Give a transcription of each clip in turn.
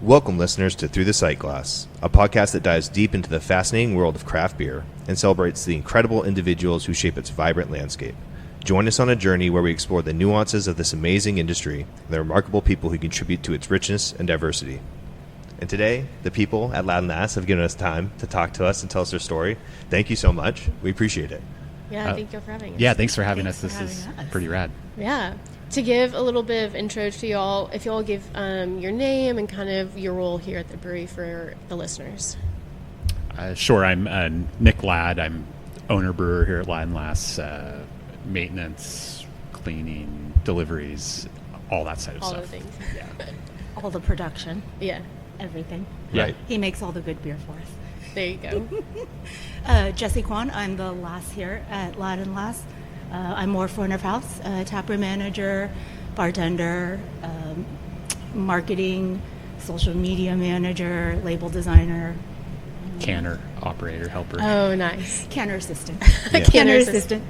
Welcome, listeners, to Thru the Sightglass, a podcast that dives deep into the fascinating world of craft beer and celebrates the incredible individuals who shape its vibrant landscape. Join us on a journey where we explore the nuances of this amazing industry and the remarkable people who contribute to its richness and diversity. And today, the people at Ladd Lass have given us time to talk to us and tell us their story. Thank you so much. We appreciate it. Yeah, thank you for having us. Yeah, thanks for having us. This is pretty rad. Yeah. To give a little bit of intro to y'all, if y'all give your name and kind of your role here at the brewery for the listeners. Sure, I'm Nick Ladd. I'm owner brewer here at Ladd Lass. Maintenance, cleaning, deliveries, all that side of stuff. All the things. Yeah. All the production, Yeah. everything. Right. He makes all the good beer for us. There you go. Jessie Kwan, I'm the lass here at Ladd Lass. I'm more front of house, taproom manager, bartender, marketing, social media manager, label designer. Canner, operator, helper. Oh, nice. Canner assistant. Yeah. Canner assistant.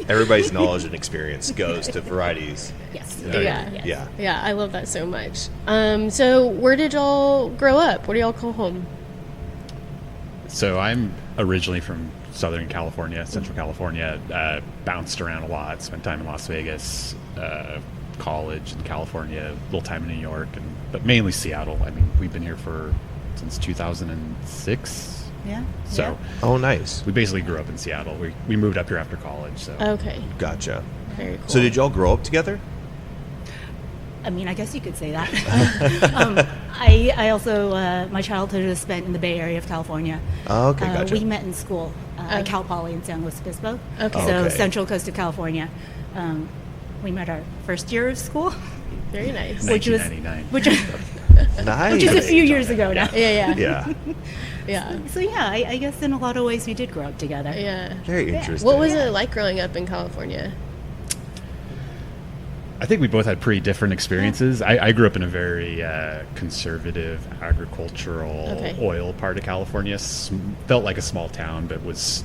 Everybody's knowledge and experience goes to varieties. Yes. Yeah. Yes. Yeah. Yeah, I love that so much. So where did y'all grow up? Where do y'all call home? So I'm originally from Southern California, Central California. Bounced around a lot. Spent time in Las Vegas, college in California, a little time in New York, but mainly Seattle. I mean, we've been here since 2006. Yeah. So Oh, nice. we basically grew up in Seattle. We moved up here after college. So Okay. Gotcha. Very cool. So did y'all grow up together? I mean, I guess you could say that. I also, my childhood was spent in the Bay Area of California. Oh, okay, gotcha. We met in school at Cal Poly in San Luis Obispo. Okay. So Okay. Central Coast of California. We met our first year of school, Very nice. which was 1999. Nice. which is a few years ago now. Yeah. Yeah. Yeah. So yeah, I guess in a lot of ways we did grow up together. Yeah. Very interesting. What was it like growing up in California? I think we both had pretty different experiences. I grew up in a very conservative, agricultural, Okay. oil part of California. Felt like a small town, but was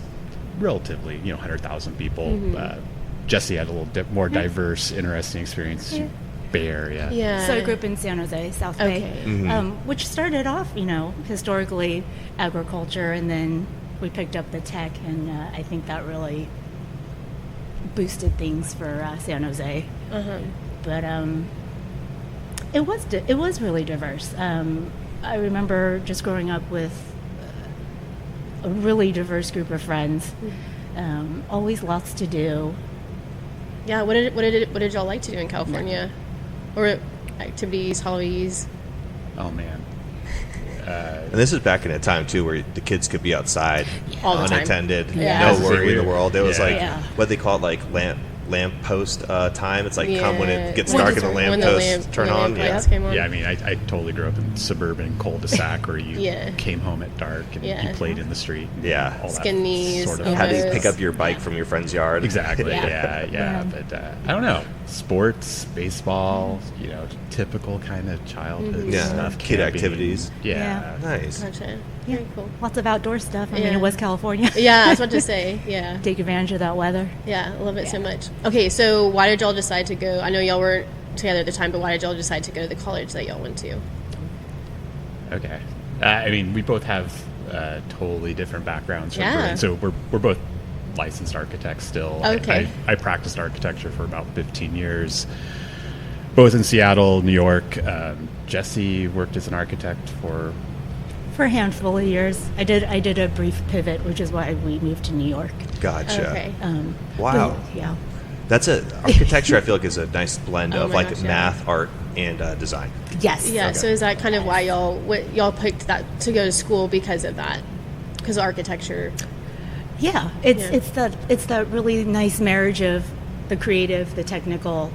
relatively, 100,000 people. Mm-hmm. Jessie had a little more diverse, interesting experience. Yeah. Bay Area. Yeah. So I grew up in San Jose, South Okay. Bay, which started off, historically agriculture, and then we picked up the tech, and I think that really boosted things for San Jose. Uh-huh. But it was really diverse. I remember just growing up with a really diverse group of friends. Always lots to do. Yeah. What did y'all like to do in California? Or activities, hobbies? Oh man. And this is back in a time, too, where the kids could be outside All the time. unattended, Yeah. no worry in the world. It was Yeah. like, Yeah. what they call it, like lamppost time. It's like come when it gets When dark the- and the when lampposts turn on. lamplights Yeah. came on. Yeah, I mean, I totally grew up in suburban cul-de-sac where you Yeah. came home at dark and Yeah. you played in the street. And Yeah. all that Skin knees, Sort of Had to Yes. pick up your bike from your friend's yard. Exactly. Yeah. Yeah. But I don't know. Sports, baseball, typical kind of childhood Yeah. stuff. Kid camping. activities. Yeah. Nice. Gotcha. Yeah. Very cool. Lots of outdoor stuff. I mean, Yeah. it was California. Yeah, I was about to say. Yeah. Take advantage of that weather. Yeah, I love it so much. Okay, so why did y'all decide to go? I know y'all weren't together at the time, but why did y'all decide to go to the college that y'all went to? Okay. I mean, we both have totally different backgrounds. Yeah. So we're both licensed architects still. Okay. I practiced architecture for about 15 years, both in Seattle, New York. Jessie worked as an architect for For a handful of years. I did a brief pivot, which is why we moved to New York. Gotcha. Okay. Wow. But, yeah. That's architecture, I feel like, is a nice blend Oh of my like gosh, yeah. math, art, and design. Yes. Yeah, Okay. so is that kind of why y'all picked that to go to school because of that? Because of architecture. Yeah. It's that really nice marriage of the creative, the technical,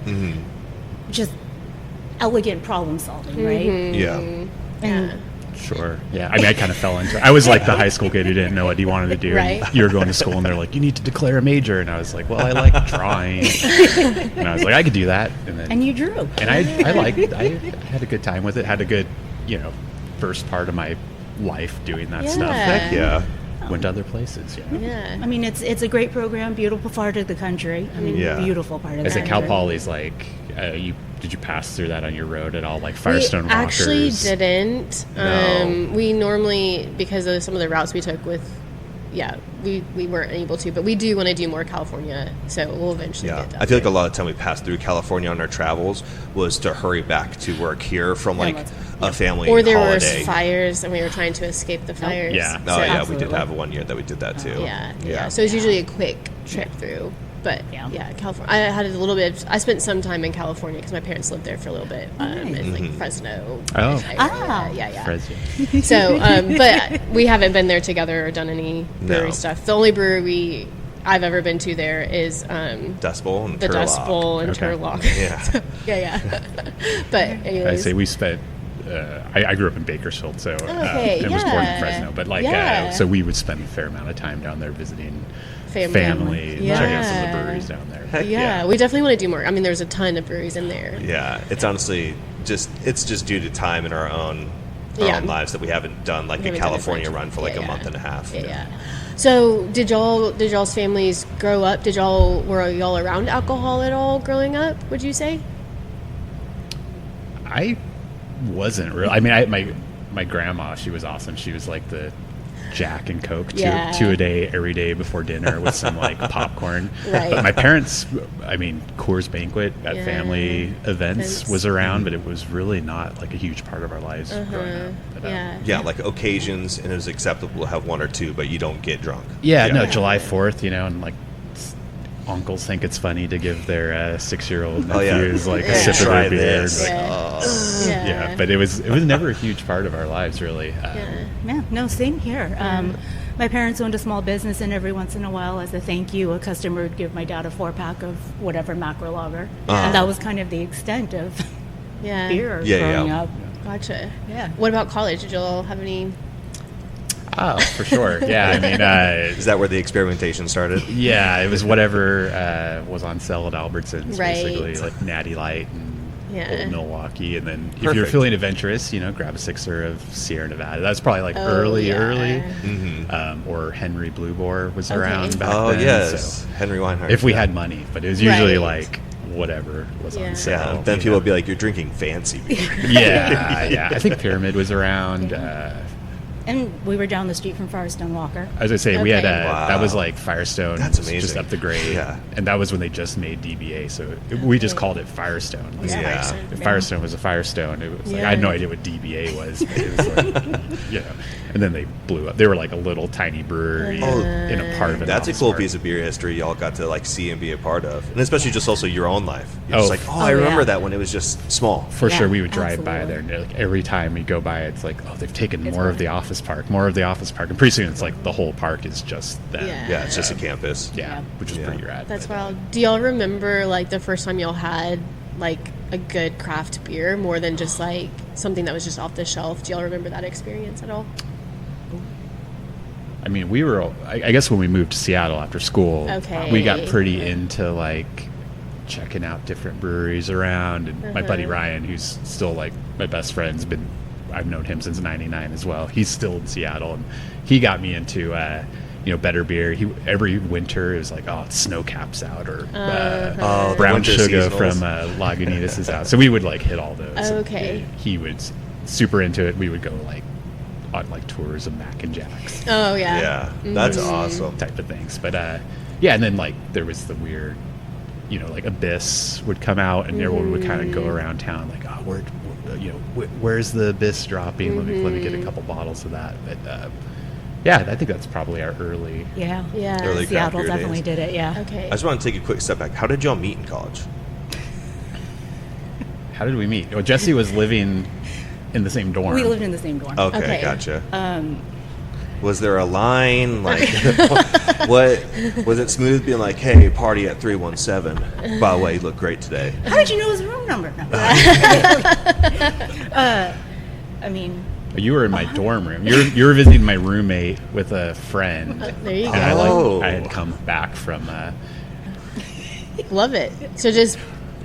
just elegant problem solving, right? Yeah. And Yeah. Sure. Yeah. I mean, I kind of fell into it. I was like the high school kid who didn't know what he wanted to do. Right. And you were going to school and they're like, you need to declare a major. And I was like, well, I like drawing. And I was like, I could do that. and you drew. And I had a good time with it. Had a good, first part of my life doing that Yeah. stuff. Heck yeah. went to other places. Yeah. I mean, it's a great program, beautiful part of the country. I mean, Yeah. beautiful part of the I say country. Cal Poly's like, did you pass through that on your road at all? Like Firestone We actually Walkers? didn't. No. We normally, because of some of the routes we took with, we weren't able to, but we do want to do more California, so we'll eventually Yeah, get down I feel like there. a lot of time we passed through California on our travels was to hurry back to work here from like a family Or there holiday. were fires, and we were trying to escape the fires. Yeah. Oh yeah, we Absolutely. did have one year that we did that too. Yeah. So it's usually a quick trip through. But Yeah. California. I had a little bit. I spent some time in California because my parents lived there for a little bit, in like Fresno. Oh. Yeah. Fresno. So, but we haven't been there together or done any brewery No. stuff. The only brewery I've ever been to there is Dust Bowl and the Turlock. Dust Bowl in Okay. Turlock. Yeah. yeah. But anyways, I say we spent. I grew up in Bakersfield, so Okay, and was born in yeah. Fresno. But like, Yeah. so we would spend a fair amount of time down there visiting Family. and checking out some of the Yeah. breweries down there. Heck yeah, we definitely want to do more. I mean, there's a ton of breweries in there. Yeah, it's honestly just due to time in our own lives that we haven't done like a haven't done it California much. run for like Yeah, a month and a half. Yeah. So did y'all's families grow up? Were y'all around alcohol at all growing up? Would you say? I wasn't really. I mean, my grandma, she was awesome. She was like the Jack and Coke, Yeah. two a day, every day before dinner with some like popcorn. Right. But my parents, I mean, Coors Banquet at Yeah. family events Events. was around, but it was really not like a huge part of our lives growing up. But, Yeah, like occasions, and it was acceptable to have one or two, but you don't get drunk. Yeah, no, July 4th, and like uncles think it's funny to give their 6-year-old Oh, yeah. nephews like Yeah. a sip of Try their beer. this. And, like, Yeah. yeah, but it was never a huge part of our lives, really. Yeah, no, same here. My parents owned a small business, and every once in a while, as a thank you, a customer would give my dad a 4-pack of whatever macro lager. And that was kind of the extent of Yeah. beer Yeah, growing yeah. up. Gotcha. Yeah. What about college? Did y'all have any? Oh, for sure. Yeah, I mean, Is that where the experimentation started? yeah, it was whatever was on sale at Albertsons, Right. basically, like Natty Light and Yeah. Old Milwaukee. And then if you're Perfect. feeling adventurous, grab a 6er of Sierra Nevada. That's probably like Oh, early. yeah. Or Henry Blue Boar was Okay. around back Oh then. yes, So Henry Weinhardt. if we yeah. had money, but it was usually Right. like whatever was Yeah. on sale. Yeah, then people would be like, "You're drinking fancy beer." yeah. I think Pyramid was around. And we were down the street from Firestone Walker. As I say, we had Okay. Wow. that was like Firestone. That's was just amazing. up the grade. Yeah. And that was when they just made DBA, so we just called it Firestone. Like, Yeah. Firestone. If Firestone was a Firestone, it was like Yeah. I had no idea what DBA was. But it was like, and then they blew up. They were like a little tiny brewery Oh, in a part of it. That's a cool piece of beer history y'all got to like see and be a part of, and especially just also your own life. You're just Oh. like, Oh, I remember yeah. that when it was just small. For Yeah, sure, we would drive by absolutely. there, and like every time we go by, it's like, oh, they've taken more of the office park, and pretty soon it's like the whole park is just them. Yeah. Yeah, it's just a campus. Yeah, which is Yeah. pretty rad. That's But, wild. Do y'all remember like the first time y'all had like a good craft beer more than just like something that was just off the shelf? Do y'all remember that experience at all? I mean, we were. I guess when we moved to Seattle after school, Okay. we got pretty into like checking out different breweries around. And my buddy Ryan, who's still like my best friend, I've known him since '99 as well. He's still in Seattle, and he got me into better beer. Every winter it was like, oh, it's Snow Caps out, or the Brown winter Sugar seasonals. from Lagunitas is out. So we would like hit all those. Okay. He was super into it. We would go like on like tours of Mac and Jack's Oh yeah. Yeah, that's awesome. type of things. But yeah, and then like there was the weird, like Abyss would come out, and everyone would kind of go around town like, oh, where's the Abyss dropping? Let me get a couple bottles of that. But yeah, I think that's probably our early. Yeah. Yeah. Early craft Seattle beer definitely days. did it, yeah. Okay. I just want to take a quick step back. How did y'all meet in college? How did we meet? Well, Jessie was living in the same dorm. We lived in the same dorm. Okay, Okay. gotcha. Was there a line like what was it smooth being like, hey, party at 317? By the way, you look great today. How did you know his room number? No. I mean, You were in my dorm room. You were visiting my roommate with a friend. There you go. And Oh. I had come back from. Love it. So just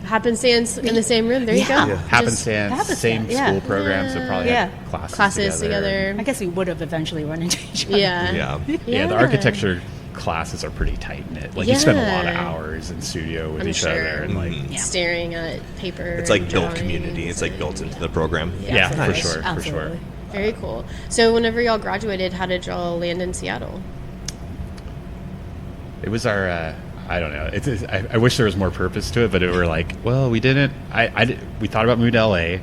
happenstance in the same room. There you go. Yeah. Happenstance, same yeah. school programs, so probably Yeah. had Classes together. I guess we would have eventually run into each other. Yeah. Yeah, the architecture classes are pretty tight knit. Like you spend a lot of hours in studio with I'm each sure. other, and like Staring at paper. It's like built drawings community. It's like built into the program. yeah, for Nice. sure, for sure. Absolutely. Very cool. So whenever y'all graduated, how did y'all land in Seattle? It was our. I don't know. I wish there was more purpose to it, but we're like, well, we didn't. We thought about moving to LA.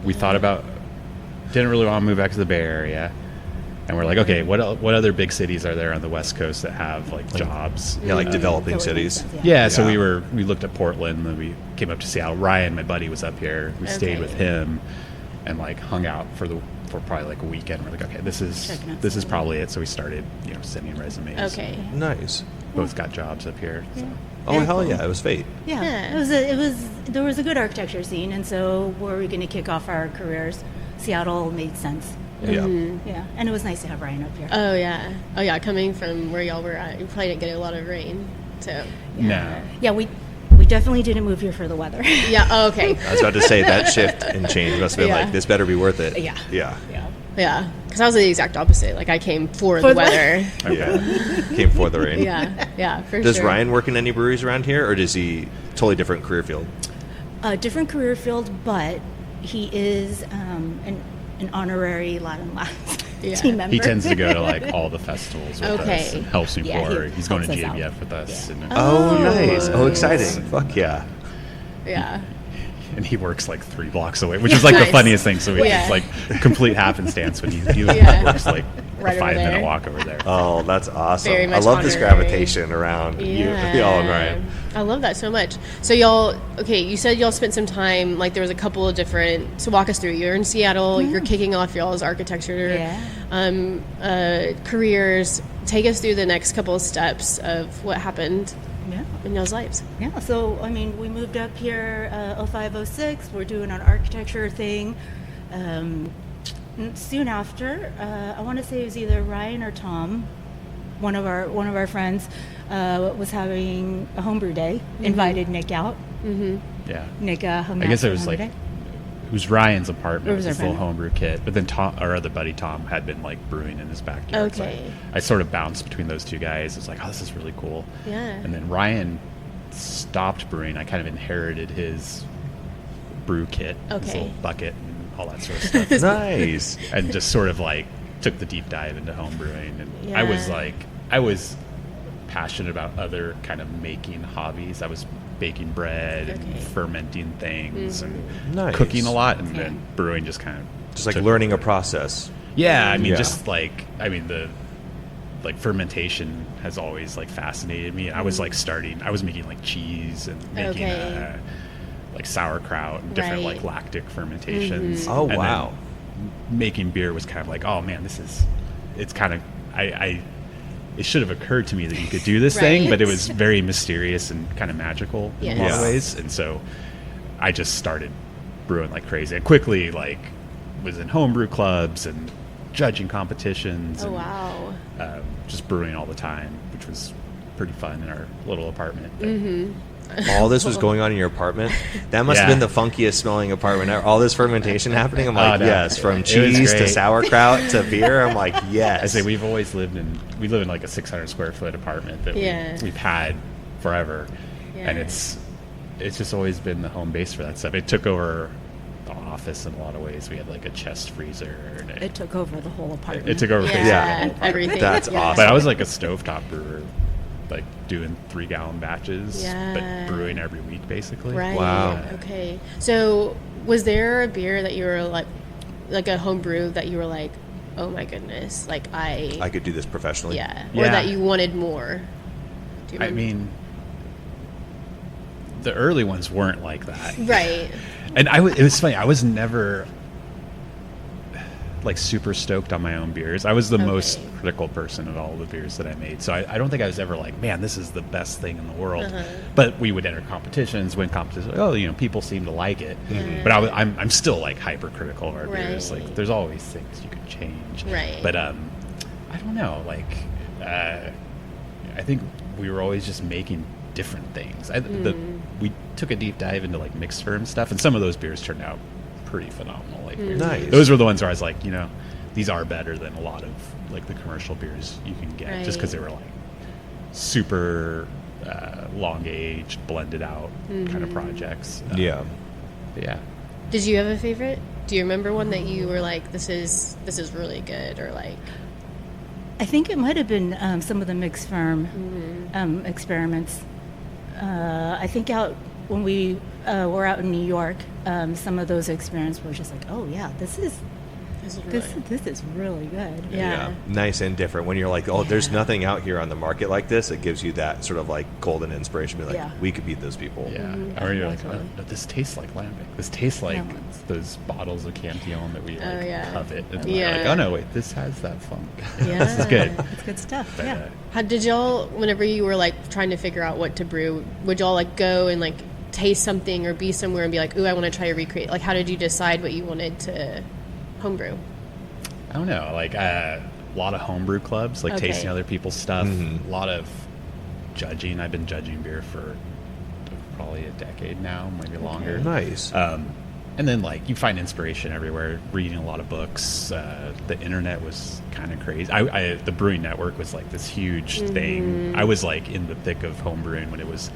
We thought about didn't really want to move back to the Bay Area, and we're like, okay, what other big cities are there on the West Coast that have like jobs? Yeah, like developing cities. Yeah, so Yeah. we looked at Portland, then we came up to Seattle. Ryan, my buddy, was up here. We stayed Okay. with him and like hung out for probably like a weekend. We're like, okay, this is probably it. So we started, sending resumes. Okay. Nice. Both got jobs up here. So. Oh, hell yeah. It was fate. Yeah, Yeah. there was a good architecture scene, and so were we going to kick off our careers? Seattle made sense. Yeah. Yeah, and it was nice to have Ryan up here. Oh yeah. Coming from where y'all were at, you probably didn't get a lot of rain. So No. Yeah, we definitely didn't move here for the weather. yeah. Oh, okay. I was about to say that shift and change must have been Yeah. like, this better be worth it. Yeah. Yeah. Yeah. Because I was the exact opposite. Like I came for the For the- weather. Yeah. Came for the rain. Yeah. Yeah. For Does sure. Ryan work in any breweries around here, or does he totally different career field? Different career field, but he is an honorary Ladd Lass Yeah. team member. He tends to go to like all the festivals with us Okay. and helps me Yeah, pour. he He's going to helps us GMBF out. with us. Yeah. And, Oh, nice. Oh, exciting. Fuck yeah. Yeah. and he works like 3 blocks away, which is like the Nice. funniest thing. So Yeah. it's like complete happenstance when he Yeah. works like Right a over 5-minute there. walk over there. Oh, that's awesome. Very I much love this honorary. gravitation around you and Ryan. I love that so much. So y'all, okay, you said y'all spent some time, like there was a couple of different, so walk us through. You're in Seattle, you're kicking off y'all's architecture careers. Take us through the next couple of steps of what happened Yeah. in y'all's lives. Yeah, so I mean, we moved up here 05, 06. We're doing an architecture thing. Soon after, I want to say it was either Ryan or Tom, one of our friends, was having a homebrew day. Invited Nick out. Yeah. Nick hung I out guess for it was homebrew like day. it was Ryan's apartment It with was his our little friend. homebrew kit, but then our other buddy Tom had been like brewing in his backyard. So Okay. I sort of bounced between those two guys. It's like, oh, this is really cool. Yeah. And then Ryan stopped brewing. I kind of inherited his brew kit, his Okay. little bucket, and all that sort of stuff, Nice. and just sort of like took the deep dive into home brewing. And I was passionate about other kind of making hobbies. I was baking bread Okay. and fermenting things and Nice. cooking a lot, and Yeah. then brewing just kind of Just like took learning a over. process. Yeah, I mean, Yeah. just like the fermentation has always like fascinated me. I was like I was making like cheese and making Okay. like sauerkraut and different Right. like lactic fermentations. Oh, And then wow. making beer was kind of like, oh man, it's kind of it should have occurred to me that you could do this thing, but it was very mysterious and kind of magical in a lot of Yes. ways. And so I just started brewing like crazy and quickly like was in homebrew clubs and judging competitions Oh, and wow. just brewing all the time, which was pretty fun in our little apartment. But All this was going on in your apartment. That must have Yeah. been the funkiest smelling apartment ever. All this fermentation happening. I'm like, no. yes. From It was cheese to great. sauerkraut to beer. I'm like, yes. I say we live in like a 600 square foot apartment that Yeah. we've had forever, and Yeah. it's just always been the home base for that stuff. It took over the office in a lot of ways. We had like a chest freezer. And It took over the whole apartment. it took over. Yeah. basically. Everything. That's Yeah. awesome. But I was like a stovetop brewer, like doing 3-gallon batches, Yeah. but brewing every week basically. Right. Wow. Okay. So, was there a beer that you were like a home brew that you were like, oh my goodness, like I could do this professionally. yeah, or Yeah. that you wanted more? Do you I remember? mean, the early ones weren't like that. right. And it was funny. I was never like super stoked on my own beers. I was the most Okay. critical person of all the beers that I made. So I don't think I was ever like, man, this is the best thing in the world. Uh-huh. But we would enter competitions, win competitions. Oh, people seem to like it. Mhm. But I'm still like hypercritical of our beers. Right. Like there's always things you could change. Right. But I don't know. Like I think we were always just making different things. The we took a deep dive into like mixed ferm stuff, and some of those beers turned out pretty phenomenal. Like Nice. those were the ones where I was like, these are better than a lot of like the commercial beers you can get, just because they were like super long aged, blended out kind of projects. Yeah. Yeah. Did you have a favorite? Do you remember one that you were like, this is really good, or like? I think it might have been some of the mixed ferm experiments. I think when we were out in New York, some of those experiments were just like, oh yeah, this is really good. Yeah. Nice and different. When you're like, there's nothing out here on the market like this, it gives you that sort of like golden inspiration. Be like, we could beat those people. Yeah. Or you're like, oh, this tastes like lambic. This tastes like those bottles of Cantillon that we covet. And we're like, oh no, wait, this has that funk. Yeah. This is good. It's good stuff. But, yeah. How did y'all, whenever you were like trying to figure out what to brew, would y'all like go and like taste something or be somewhere and be like, ooh, I want to try to recreate? Like, how did you decide what you wanted to homebrew? I don't know, like a lot of homebrew clubs, like tasting other people's stuff. A lot of judging. I've been judging beer for probably a decade now, maybe longer. Nice. And then like you find inspiration everywhere. Reading a lot of books. The internet was kind of crazy. The Brewing Network was like this huge thing. I was like in the thick of homebrewing when it was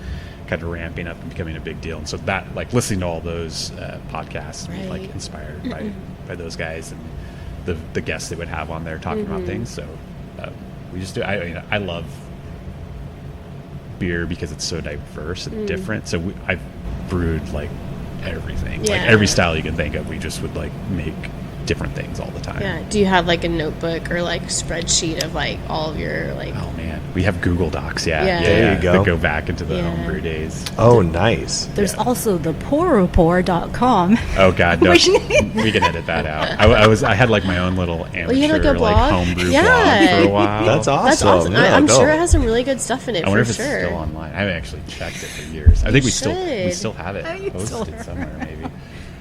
kind of ramping up and becoming a big deal. And so that, like, listening to all those podcasts, was like inspired by those guys and the guests they would have on there talking about things. So we just do. I love beer because it's so diverse and different. So I've brewed like everything, like every style you can think of. We just would like make different things all the time. Yeah. Do you have like a notebook or like spreadsheet of like all of your like? Oh man, we have Google Docs. Yeah. There you go. That go back into the homebrew days. Oh, nice. There's also the pourreport.com. Oh god, no. We can edit that out. I had like my own little amateur like homebrew blog for a while. That's awesome. That's awesome. Yeah, I'm sure it has some really good stuff in it. I wonder for if it's sure. still online. I haven't actually checked it for years. I think we should. still have it posted somewhere maybe.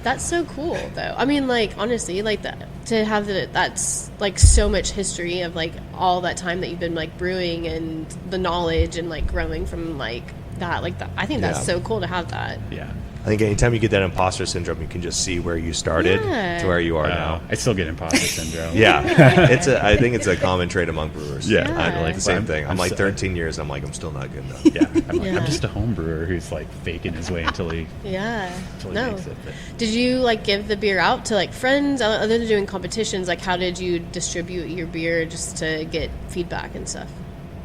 That's so cool, though. I mean, like, honestly, like, to have that's, like, so much history of, like, all that time that you've been, like, brewing and the knowledge and, like, growing from, like, that. Like, I think that's so cool to have that. Yeah. I think anytime you get that imposter syndrome, you can just see where you started to where you are now. I still get imposter syndrome. Yeah. I think it's a common trait among brewers. Yeah. I like the same thing. I'm like 13 years, and I'm like, I'm still not good enough. Yeah. I'm just a home brewer who's like faking his way until he makes it. But. Did you like give the beer out to like friends other than doing competitions? Like, how did you distribute your beer just to get feedback and stuff?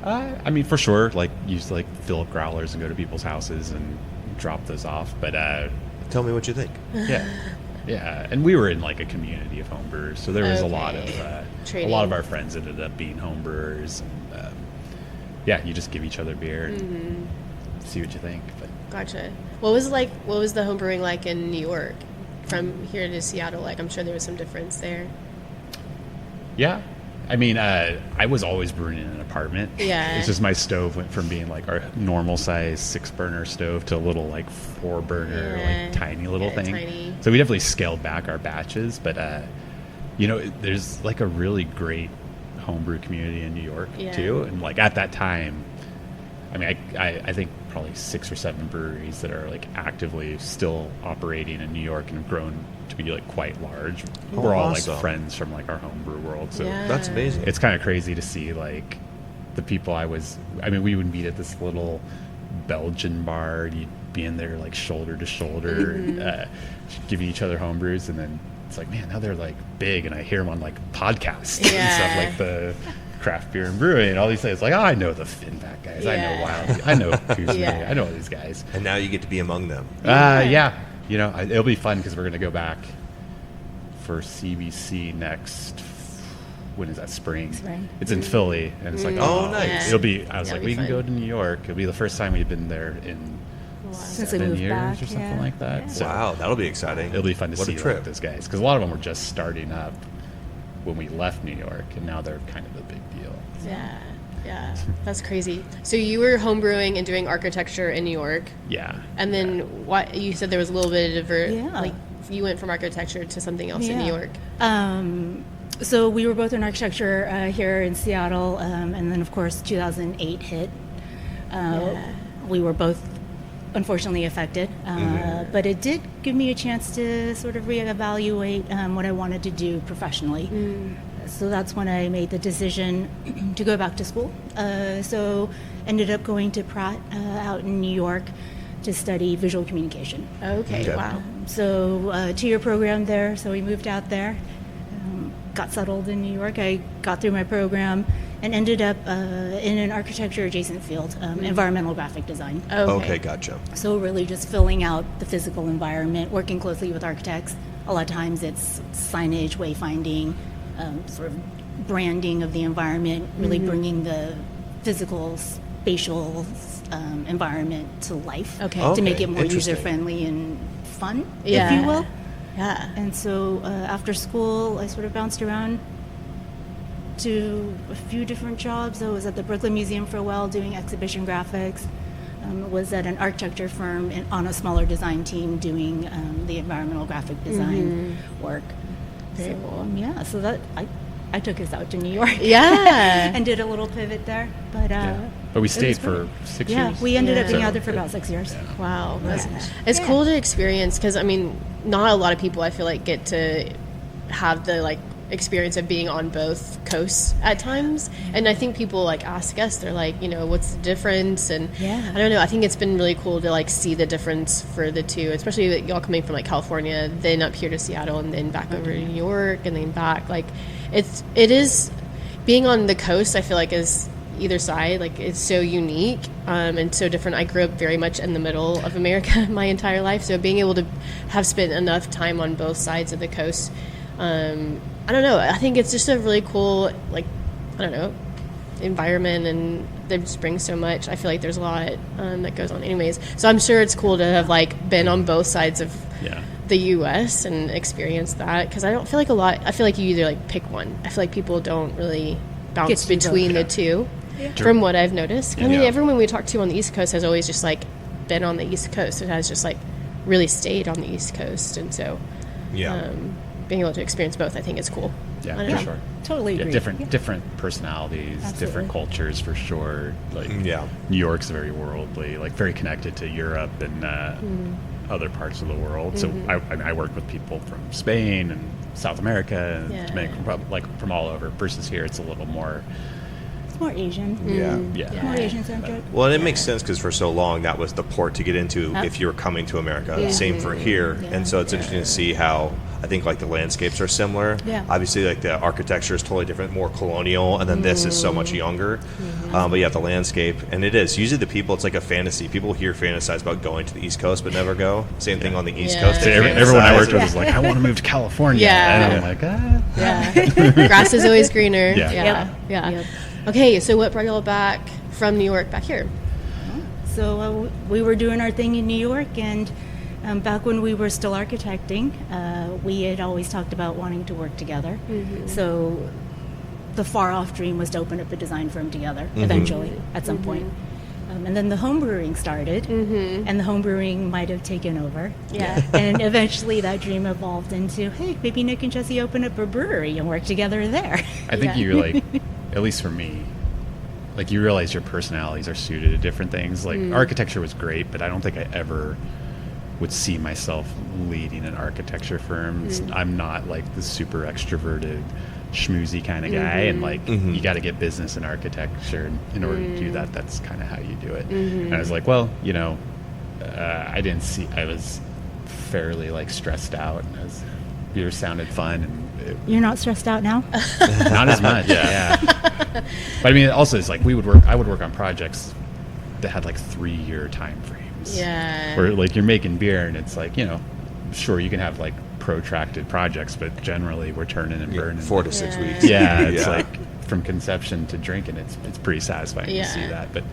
I mean, for sure, like use like fill up growlers and go to people's houses and drop those off. But tell me what you think. Yeah, and we were in like a community of homebrewers, so there was a lot of our friends ended up being homebrewers, and you just give each other beer and see what you think. But Gotcha. What was the homebrewing like in New York from here to Seattle? Like, I'm sure there was some difference there. Yeah. I mean, I was always brewing in an apartment. Yeah. It's just my stove went from being like our normal size 6-burner stove to a little like 4-burner, like tiny little thing. Tiny. So we definitely scaled back our batches, but there's like a really great homebrew community in New York too. And like at that time, I mean, I think probably 6 or 7 breweries that are like actively still operating in New York and have grown to be like quite large. We're all like friends from like our homebrew world, so that's amazing. It's kind of crazy to see like the people we would meet at this little Belgian bar. You'd be in there like shoulder to shoulder, giving each other homebrews, and then it's like, man, now they're like big, and I hear them on like podcasts and stuff like the Craft Beer and Brewing and all these things. Like, I know the Finback guys, I know Wild, I know Kuzma, I know all these guys, and now you get to be among them. It'll be fun because we're going to go back for CBC next. When is that? Spring. It's in Philly, and it's like, nice. It'll be. I was That'll like, we fun. can go to New York. It'll be the first time we've been there in Since we 7 moved years back, or something like that. Yeah. So Wow, that'll be exciting. it'll be fun to What a see trip. like, those guys, because a lot of them were just starting up when we left New York, and now they're kind of a big deal. Yeah, that's crazy. So you were homebrewing and doing architecture in New York, Yeah. and then what you said there was a little bit of like you went from architecture to something else in New York. So we were both in architecture here in Seattle, and then of course 2008 hit. We were both unfortunately affected. But it did give me a chance to sort of reevaluate what I wanted to do professionally. So that's when I made the decision to go back to school. So ended up going to Pratt out in New York to study visual communication. Okay, wow. So 2-year program there. So we moved out there, got settled in New York. I got through my program and ended up in an architecture adjacent field, environmental graphic design. Okay, gotcha. So really just filling out the physical environment, working closely with architects. A lot of times it's signage, wayfinding, sort of branding of the environment, really bringing the physical, spatial environment to life to make it more user-friendly and fun, if you will. Yeah. And so after school, I sort of bounced around to a few different jobs. I was at the Brooklyn Museum for a while doing exhibition graphics. Was at an architecture firm on a smaller design team doing the environmental graphic design work. Very cool. Yeah, so that I took us out to New York. Yeah. And did a little pivot there. But we stayed for 6 years. Yeah, we ended up being out there for about 6 years. Wow. It's cool to experience because, I mean, not a lot of people, I feel like, get to have the, like, experience of being on both coasts at times. And I think people, like, ask us, they're like, you know, what's the difference? And I don't know, I think it's been really cool to, like, see the difference for the two, especially like, y'all coming from, like, California, then up here to Seattle, and then back over to New York, and then back. Like, it is, being on the coast, I feel like, is either side, like, it's so unique and so different. I grew up very much in the middle of America my entire life, so being able to have spent enough time on both sides of the coast, I don't know, I think it's just a really cool, like, I don't know, environment, and they just bring so much. I feel like there's a lot that goes on anyways, so I'm sure it's cool to have, like, been on both sides of the U.S. and experienced that, because I don't feel like I feel like you either, like, pick one. I feel like people don't really bounce between the two. From what I've noticed. I mean, everyone we talk to on the East Coast has always just, like, been on the East Coast. It has just, like, really stayed on the East Coast. And so being able to experience both, I think, is cool. Yeah, for sure. Totally agree. Different personalities, different cultures, for sure. Like, New York's very worldly, like, very connected to Europe and other parts of the world. So I worked with people from Spain and South America and Dominican Republic, like, from all over, versus here it's a little more... more Asian. More Asian centric. Well, and it makes sense because for so long that was the port to get into if you were coming to America. Same for here. And so it's interesting to see how I think, like, the landscapes are similar. Obviously, like, the architecture is totally different, more colonial, and then this is so much younger. But the landscape, and it is usually the people. It's like a fantasy. People here fantasize about going to the East Coast, but never go. Same thing on the East Coast. Everyone I worked with was like, I want to move to California. And I'm like, Grass is always greener. Yep. Okay, so what brought y'all back from New York back here? So we were doing our thing in New York, and back when we were still architecting, we had always talked about wanting to work together. So the far-off dream was to open up a design firm together eventually at some point. And then the home brewing started, and the home brewing might have taken over. And eventually that dream evolved into, hey, maybe Nick and Jessie open up a brewery and work together there. I think you're like, at least for me, like, you realize your personalities are suited to different things. Like, architecture was great, but I don't think I ever would see myself leading an architecture firm. I'm not, like, the super extroverted, schmoozy kind of guy, and, like, you got to get business in architecture, and in order to do that, that's kind of how you do it. And I was like, well, you know, I was fairly, like, stressed out, and beer sounded fun, and you're not stressed out now? Not as much, But I mean, also, it's like I would work on projects that had, like, 3-year time frames. Where, like, you're making beer, and it's like, you know, sure, you can have, like, protracted projects, but generally we're turning and burning 4 to 6 weeks. It's like from conception to drinking, it's pretty satisfying to see that. But,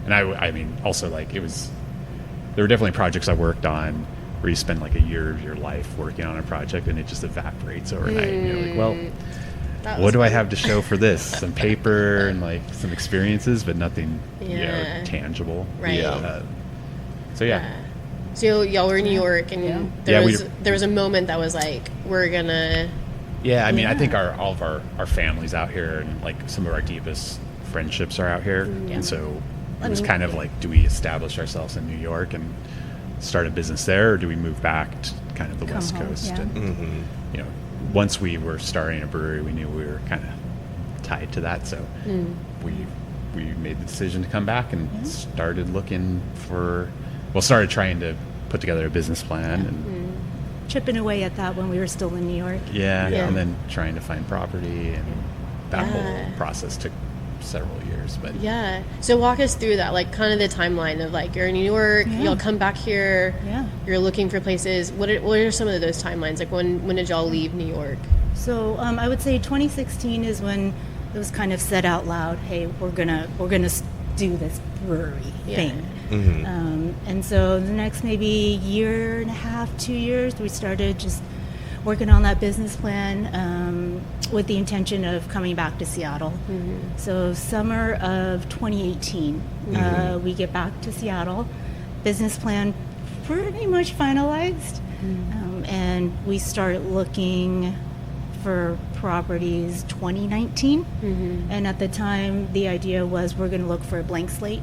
and I mean, also, like, there were definitely projects I worked on where you spend, like, a year of your life working on a project and it just evaporates overnight. And you're like, well, what do I have to show for this? Some paper and, like, some experiences, but nothing, you know, tangible. So y'all were in New York, and there was a moment that was like, we're gonna. I mean, I think all of our families out here, and, like, some of our deepest friendships are out here, and so it was kind of like, do we establish ourselves in New York and start a business there, or do we move back to kind of the West home, Coast? yeah. And you know, once we were starting a brewery, we knew we were kind of tied to that, so we made the decision to come back and started looking for, started trying to put together a business plan and chipping away at that when we were still in New York. and then trying to find property, and that whole process took several years. But so walk us through that, like kind of the timeline of like, you're in New York, y'all come back here, you're looking for places. What are some of those timelines? Like when did y'all leave New York? So I would say 2016 is when it was kind of said out loud, hey, we're gonna do this brewery thing. And so the next maybe year and a half, 2 years, we started just working on that business plan with the intention of coming back to Seattle. So summer of 2018, we get back to Seattle. Business plan pretty much finalized, and we start looking for properties 2019. And at the time, the idea was we're going to look for a blank slate,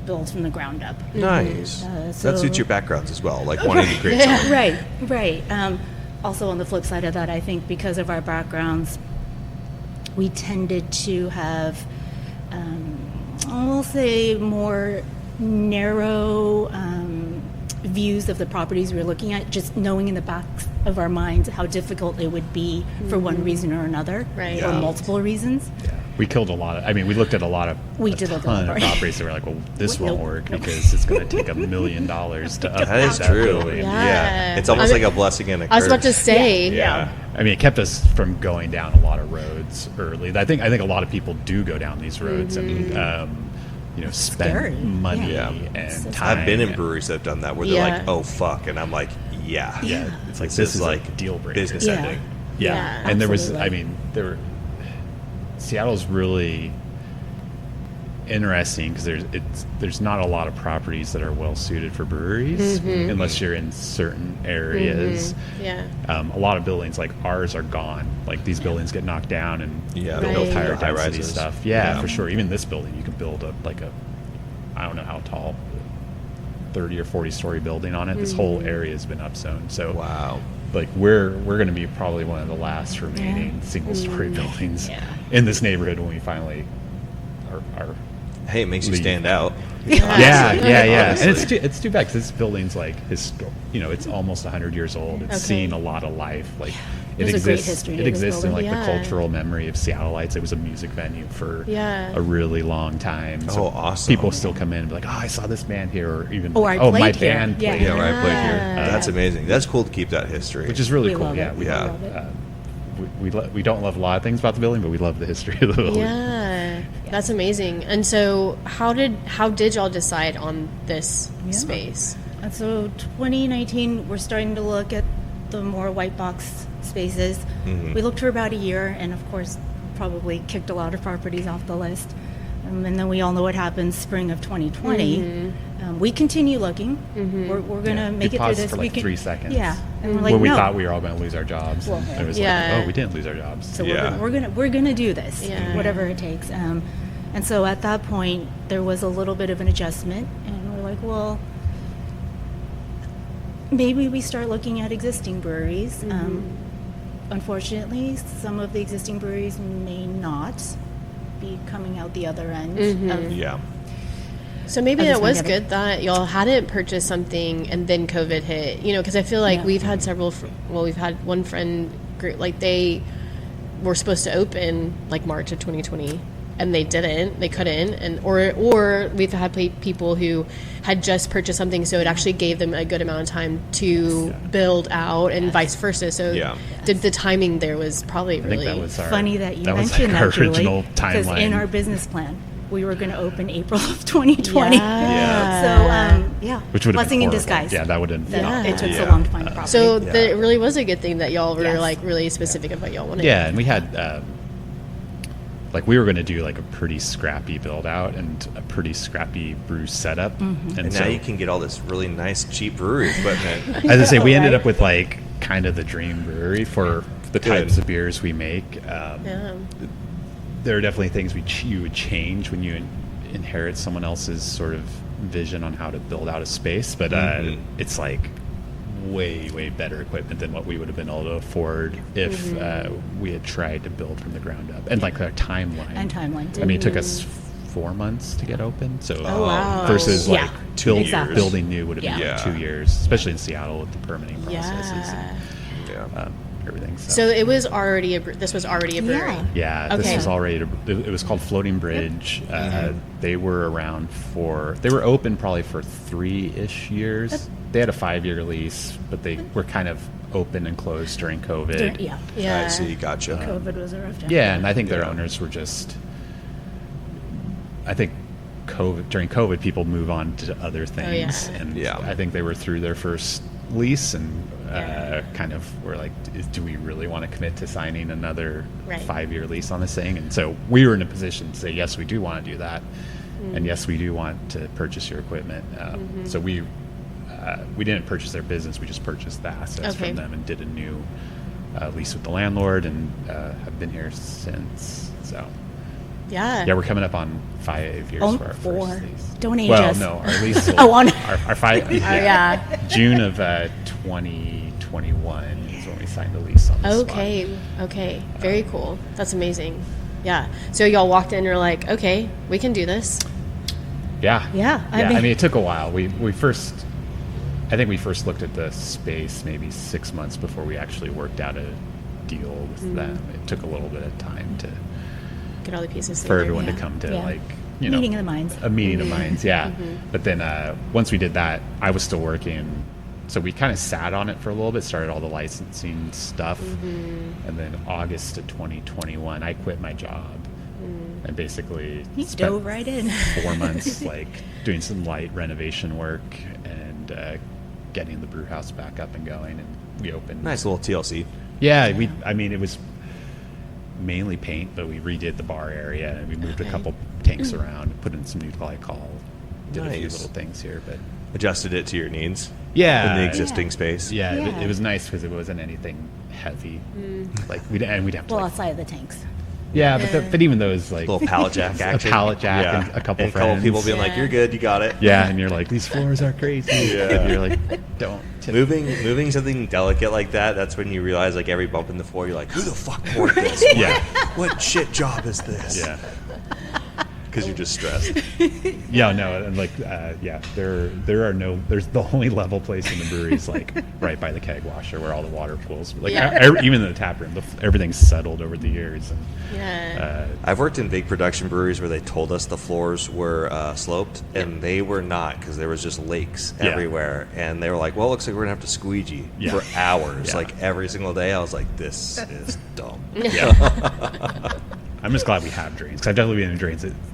build from the ground up. Nice. So that suits your backgrounds as well, like wanting to create something. Right. Also, on the flip side of that, I think because of our backgrounds, we tended to have, we'll say, more narrow views of the properties we were looking at, just knowing in the back of our minds how difficult it would be for one reason or another, or multiple reasons. we killed a lot of, we looked at a lot of ton of properties that were like, well, this won't work because it's going to take $1 million to update that is that true. building. Yeah. It's almost like a blessing and a curse. I was about to say. Yeah. It kept us from going down a lot of roads early. I think a lot of people do go down these roads and spend Scary. money Yeah. and time. I've been in breweries that have done that where they're like, oh fuck, and I'm like, yeah. It's like this is like like a deal breaker. business ending. Yeah. And Seattle's really interesting because there's not a lot of properties that are well suited for breweries unless you're in certain areas. A lot of buildings like ours are gone. Like these buildings get knocked down and build higher high density rises. stuff. Yeah, for sure. Even this building, you can build I don't know how tall, 30 or 40 story building on it. This whole area has been upzoned. So wow. Like we're going to be probably one of the last remaining single story buildings in this neighborhood when we finally are Hey, it makes you stand out. Yeah. Honestly. And it's too bad because this building's like it's almost 100 years old. It's seen a lot of life. Like it There's a great exists. history to It this exists in building. like the cultural memory of Seattleites. It was a music venue for a really long time. So awesome. people still come in and be like, oh, I saw this band here, or even I my played here. band played Yeah, here. right. Played here. That's amazing. That's cool to keep that history. Which is really We cool. love Yeah, it. we We have. love it. We don't love a lot of things about the building, but we love the history of the building. Yeah, that's amazing. And so, how did y'all decide on this space? And so 2019, we're starting to look at the more white box spaces. We looked for about a year, and of course, probably kicked a lot of properties off the list. And then we all know what happened spring of 2020. We continue looking. We're going to make We it through paused this. for like 3 seconds. Yeah, and we're like, when we no. thought we were all going to lose our jobs. Well, and it was yeah. like, oh, we didn't lose our jobs. So we're gonna do this, whatever it takes. And so at that point, there was a little bit of an adjustment, and we're like, well, maybe we start looking at existing breweries. Unfortunately, some of the existing breweries may not be coming out the other end. So maybe Of this it was pandemic. good that y'all hadn't purchased something and then COVID hit. Because I feel like we've had we've had one friend group, like they were supposed to open like March of 2020 and they couldn't, and or we've had people who had just purchased something, so it actually gave them a good amount of time to build out, and vice versa. So the timing there was probably really that was funny that you was mentioned our that, Julie, original because timeline. in our business plan, we were going to open April of 2020. So, Which would have blessing been in horrible. disguise. Yeah, that would have been It took so Yeah. long to find a property. So it really was a good thing that y'all were Yes. like really specific of what y'all wanted. Yeah, and we had we were going to do like a pretty scrappy build out and a pretty scrappy brew setup. And now you can get all this really nice, cheap brewery equipment. as I say, we ended Right. up with like kind of the dream brewery for the types of beers we make. There are definitely things you would change when you inherit someone else's sort of vision on how to build out a space, but it's like way better equipment than what we would have been able to afford if we had tried to build from the ground up. And like our timeline. And timeline, too. I mean, it took us 4 months to get open. So wow. versus Yeah. like building new would have been Yeah. 2 years, especially in Seattle with the permitting processes Yeah. and Yeah. everything. So it was already this was already a brewery. Yeah. This Okay. was already, it was called Floating Bridge. They were around they were open probably for 3-ish years. They had a 5-year lease, but they were kind of open and closed during COVID. Yeah. Yeah. I see. Gotcha. COVID was a rough time. Yeah, and I think their owners were just, I think during COVID, people move on to other things. yeah. And Yeah. I think they were through their first lease and kind of were like, do we really want to commit to signing another Right. 5-year lease on this thing? And so we were in a position to say, yes, we do want to do that. And yes, we do want to purchase your equipment. So we didn't purchase their business. We just purchased the assets Okay. from them and did a new lease with the landlord and have been here since. So Yeah. yeah, we're coming up on 5 years for our 4. first lease. Don't age Well, us. no, our lease. Oh, on- our 5. yeah. June of 2021 is when we signed the lease on this Okay. Okay. Very cool. That's amazing. Yeah. So y'all walked in and you're like, okay, we can do this. Yeah. Yeah, I I mean- mean, it took a while. I think we first looked at the space maybe 6 months before we actually worked out a deal with them. It took a little bit of time Get all the pieces for together. everyone Yeah. to come to Yeah. like, Meeting of the minds. a meeting of minds. Yeah. But then once we did that, I was still working. So we kind of sat on it for a little bit, started all the licensing stuff. And then August of 2021, I quit my job and basically He spent dove right in. 4 months like doing some light renovation work and getting the brew house back up and going. And we opened. Nice little TLC. Yeah, it was mainly paint, but we redid the bar area and we moved a couple tanks around, put in some new glycol, did a few Nice. little things here, but Adjusted it to your needs yeah, in the existing space. yeah, Yeah. It was nice because it wasn't anything heavy. Like we'd have to Well, like, outside of the tanks. yeah, but even those like Little pallet jack a action. pallet jack Yeah. and a couple and friends. people being like, Yeah. "You're good, you got it." yeah, and you're like, these floors are crazy. Yeah. And you're like, don't tip. Moving something delicate like that, that's when you realize like every bump in the floor, you're like, "Who the fuck poured this? Yeah. What shit job is this?" Yeah. Because you're just stressed. Yeah, no, and like, there's the only level place in the brewery is like right by the keg washer where all the water pools. Like even in the tap room, everything's settled over the years. And, Yeah. I've worked in big production breweries where they told us the floors were sloped, and they were not because there was just lakes Yeah. everywhere. And they were like, "Well, it looks like we're gonna have to squeegee Yeah. for hours, Yeah. like every single day." I was like, "This is dumb." yeah. I'm just glad we have drains because I've definitely been in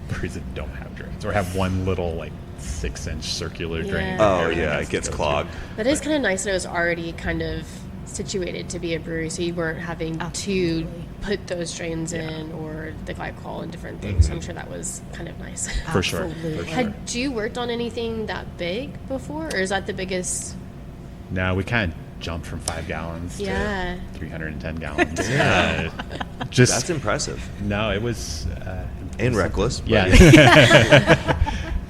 breweries that don't have drains or have one little like 6-inch circular drain. Yeah. Oh Everything yeah, has it to gets go clogged. That is kind of nice that it was already kind of situated to be a brewery, so you weren't having Absolutely. to put those drains in or the glycol and different things. So I'm sure that was kind of nice. For sure. Absolutely. For sure. Had you worked on anything that big before, or is that the biggest? No, we kind of jumped from 5 gallons Yeah. to 310 gallons. That's Just impressive no, it was and reckless. but yeah.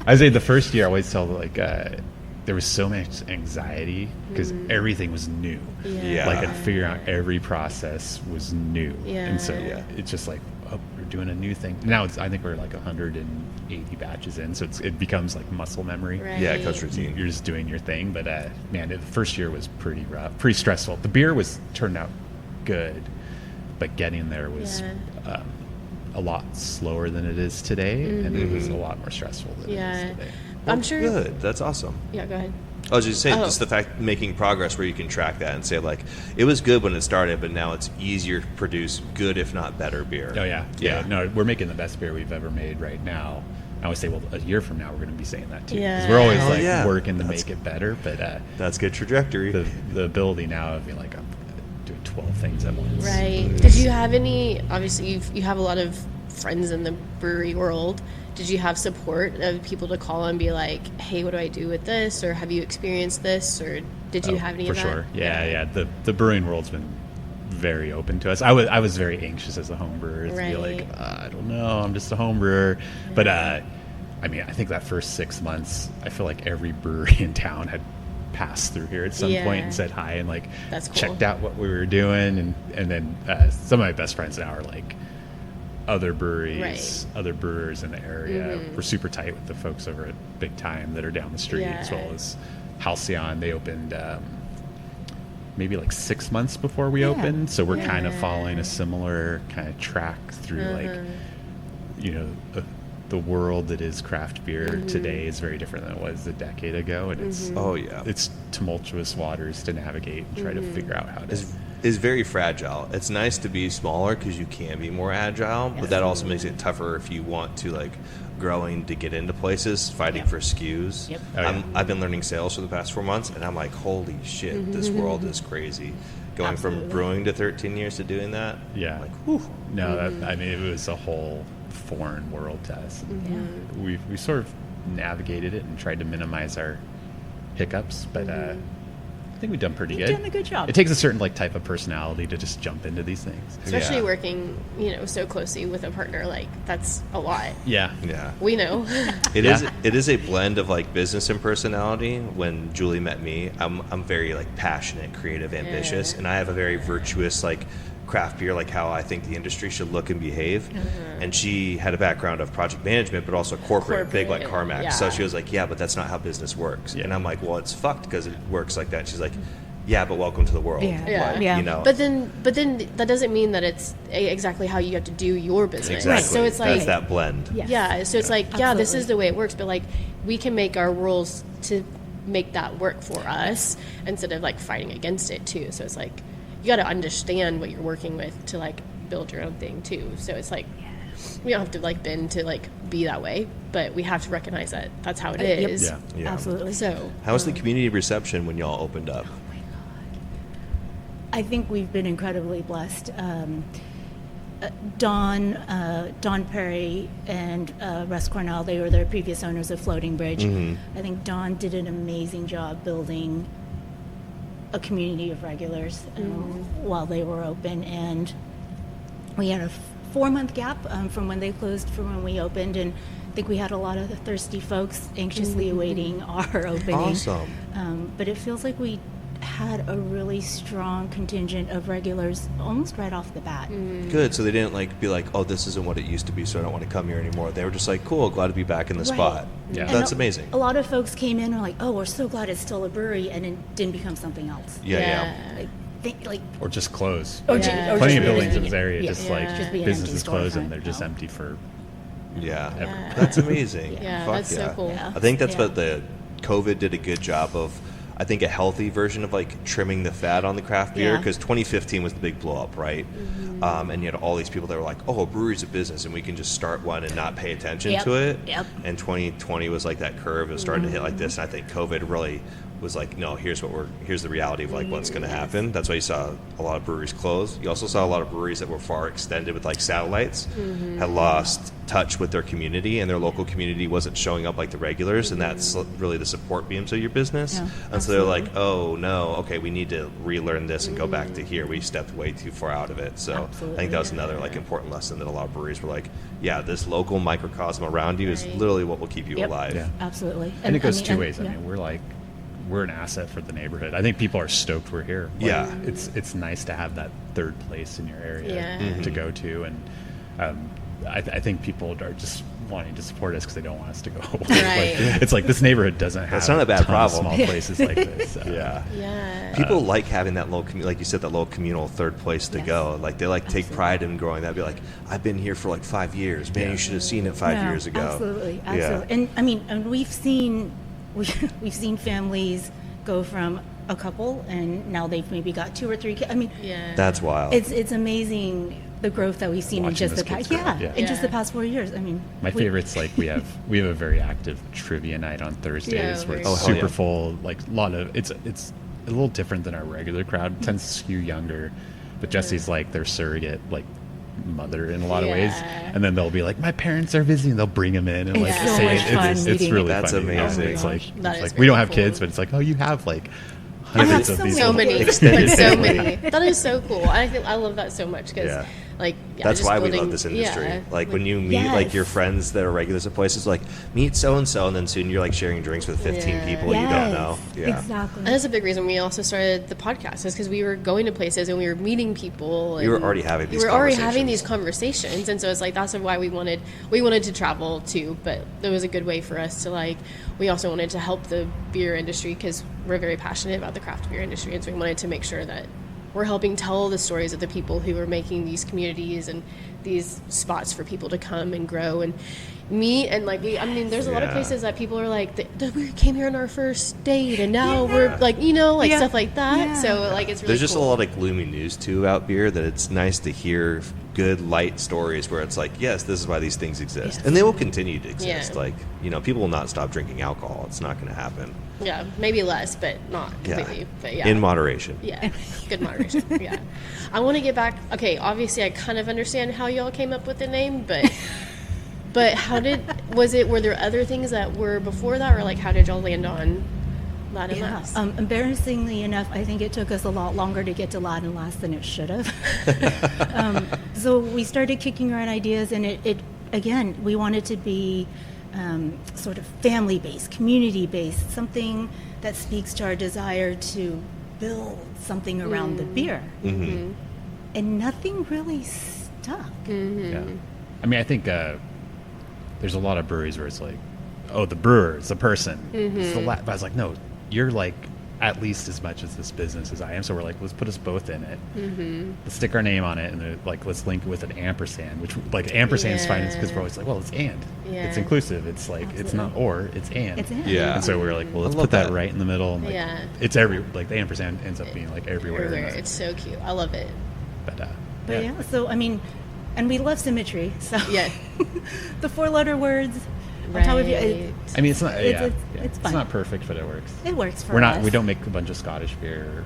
I say the first year I always tell like there was so much anxiety because everything was new. Yeah. Like and figuring out every process was new. And so Yeah. it's just like, oh, we're doing a new thing. Now I think we're like 180 batches in, so it becomes like muscle memory. Right. Yeah, coach routine. You're just doing your thing, but man, the first year was pretty rough, pretty stressful. The beer turned out good, but getting there was Yeah. a lot slower than it is today, and it was a lot more stressful than Yeah. it is today. I'm sure. Good. That's awesome. Yeah, go ahead. I was just saying, Oh. just the fact making progress where you can track that and say like, it was good when it started, but now it's easier to produce good, if not better, beer. Oh yeah. No, we're making the best beer we've ever made right now. I always say, well, a year from now we're going to be saying that too, because we're always Yeah. like Oh, yeah. working to That's- make it better. But That's good trajectory. the ability now of being like, I'm doing 12 things at once. Right. Did you have any? Obviously, you have a lot of friends in the brewery world. Did you have support of people to call and be like, "Hey, what do I do with this?" Or have you experienced this? Or did you Oh, have any for of that? sure. Yeah. The brewing world's been very open to us. I was very anxious as a home brewer to be Right. like, I don't know, I'm just a home brewer. But I mean, I think that first 6 months, I feel like every brewery in town had passed through here at some point and said hi and like That's cool. checked out what we were doing. And then some of my best friends now are like other breweries, other brewers in the area. We're super tight with the folks over at Big Time that are down the street, as well as Halcyon. They opened maybe like 6 months before we opened, so we're kind of following a similar kind of track through like, you know, the world that is craft beer today is very different than it was a decade ago, and it's it's tumultuous waters to navigate and try to figure out how to. Is very fragile. It's nice to be smaller because you can be more agile, but that also makes it tougher if you want to like growing to get into places, fighting for SKUs. I've been learning sales for the past 4 months, and I'm like, holy shit, this world is crazy. Going from brewing to 13 years to doing that, like, whew. No, I mean, it was a whole foreign world to us. We sort of navigated it and tried to minimize our hiccups, but I think we've done pretty good. You've done a good job. It takes a certain like type of personality to just jump into these things, especially working, you know, so closely with a partner. Like that's a lot. Yeah, we know. It is a blend of like business and personality. When Julie met me, I'm very like passionate, creative, ambitious, and I have a very virtuous like craft beer, like how I think the industry should look and behave. And she had a background of project management, but also corporate big like CarMax. So she was like, yeah, but that's not how business works. And I'm like, well, it's fucked because it works like that. She's like, yeah, but welcome to the world. Like, you know. But then that doesn't mean that it's exactly how you have to do your business. Exactly. So it's like that's that blend. So it's like, this is the way it works, but like we can make our rules to make that work for us instead of like fighting against it too. So it's like you got to understand what you're working with to like build your own thing too. So it's like we don't have to like bend to like be that way, but we have to recognize that that's how it is. Yeah. Absolutely. So how was the community reception when y'all opened up? Oh my God, I think we've been incredibly blessed. Don Perry and Russ Cornell, they were the previous owners of Floating Bridge. I think Don did an amazing job building a community of regulars while they were open, and we had a 4-month gap from when they closed from when we opened, and I think we had a lot of thirsty folks anxiously awaiting our opening. Awesome. But it feels like we had a really strong contingent of regulars almost right off the bat. Good. So they didn't like be like, oh, this isn't what it used to be, so I don't want to come here anymore. They were just like, cool, glad to be back in the spot. Yeah. That's amazing. A lot of folks came in and were like, oh, we're so glad it's still a brewery, and it didn't become something else. Or just close. Plenty of buildings in this area just like just be an businesses empty close and storefront. they're just empty for That's amazing. That's so cool. I think that's what the COVID did a good job of. I think a healthy version of like trimming the fat on the craft beer, because 2015 was the big blow up, right? And you had all these people that were like, oh, a brewery's a business and we can just start one and not pay attention to it. And 2020 was like that curve. It was starting to hit like this. And I think COVID really was like, no, here's the reality of like what's going to happen. That's why you saw a lot of breweries close. You also saw a lot of breweries that were far extended with like satellites had lost touch with their community, and their local community wasn't showing up like the regulars, and that's really the support beams of your business. And so they're like, oh no, okay, we need to relearn this and go back to here. We stepped way too far out of it. So I think that was another like important lesson that a lot of breweries were like, yeah, this local microcosm around you is literally what will keep you alive. Absolutely. And it goes two ways. I mean, we're an asset for the neighborhood. I think people are stoked we're here. Like, it's nice to have that third place in your area to go to, and I think people are just wanting to support us because they don't want us to go away. It's like this neighborhood doesn't have. That's not a bad problem. Small places like this. So. People like having that little, like you said, that little communal third place to go. Like they like take pride in growing that. Be like, I've been here for like 5 years. Man, you should have seen it 5 years ago. Absolutely. And I mean, and we've seen families go from a couple and now they've maybe got 2 or 3 kids. I mean, that's wild. It's amazing the growth that we've seen in just the past just the past 4 years. I mean, my favorite's like we have a very active trivia night on Thursdays where it's super full. Like a lot of it's a little different than our regular crowd. It tends to skew younger, but Jessie's like their surrogate like mother in a lot of ways, and then they'll be like, my parents are busy, and they'll bring them in and like it's really that's fun. amazing. It's like we don't have kids, but it's like, oh, you have like hundreds of these so many extended so many. That is so cool. I love that so much because like That's just why we building- love this industry. yeah, Like when you meet Yes. like your friends that are regulars at places, like meet so and so, and then soon you're like sharing drinks with 15 Yeah. people you don't know. Yeah. Exactly. and that's a big reason we also started the podcast is because we were going to places and we were meeting people. You were and already having these We were already having conversations. these conversations, and so it's like that's why we wanted to travel too. But it was a good way for us to like. We also wanted to help the beer industry because we're very passionate about the craft beer industry, and so we wanted to make sure that we're helping tell the stories of the people who are making these communities and these spots for people to come and grow and meet. And like there's a lot of Yeah. places that people are like, we came here on our first date and now we're like, Yeah. stuff like that. Yeah. So like it's really There's just cool. a lot of gloomy news too about beer that it's nice to hear good light stories where it's like, yes, this is why these things exist, and they will continue to exist. Yeah. Like people will not stop drinking alcohol. It's not going to happen. Yeah, maybe less, but not completely. But yeah. In moderation. Yeah, good moderation. Yeah. I want to get back. Okay, obviously, I kind of understand how y'all came up with the name, but were there other things that were before that, or like how did y'all land on Ladd Yeah. Lass? Embarrassingly enough, I think it took us a lot longer to get to Ladd Lass than it should have. So we started kicking around ideas, and it again, we wanted to be sort of family-based, community-based, something that speaks to our desire to build something around the beer. Mm-hmm. And nothing really stuck. Yeah. I mean, I think there's a lot of breweries where it's like, oh, the brewer is the person. It's the but I was like, no, you're like at least as much as this business as I am. So we're like, let's put us both in it. Let's stick our name on it, and like let's link it with an ampersand, which like ampersand is fine because we're always like, well, it's and. Yeah. It's inclusive. It's like it's not or, it's and. It's in. Yeah. And so we were like, well, let's I love put that that. right in the middle. And like, Yeah. it's like the ampersand ends up being like everywhere. Everywhere. It's so cute. I love it. But But yeah, so I mean, and we love symmetry. So Yeah. the 4-letter words on top of you, Right. I mean, it's not. It's It's fine. not perfect, but it works. it works for We're us. not. We don't make a bunch of Scottish beer.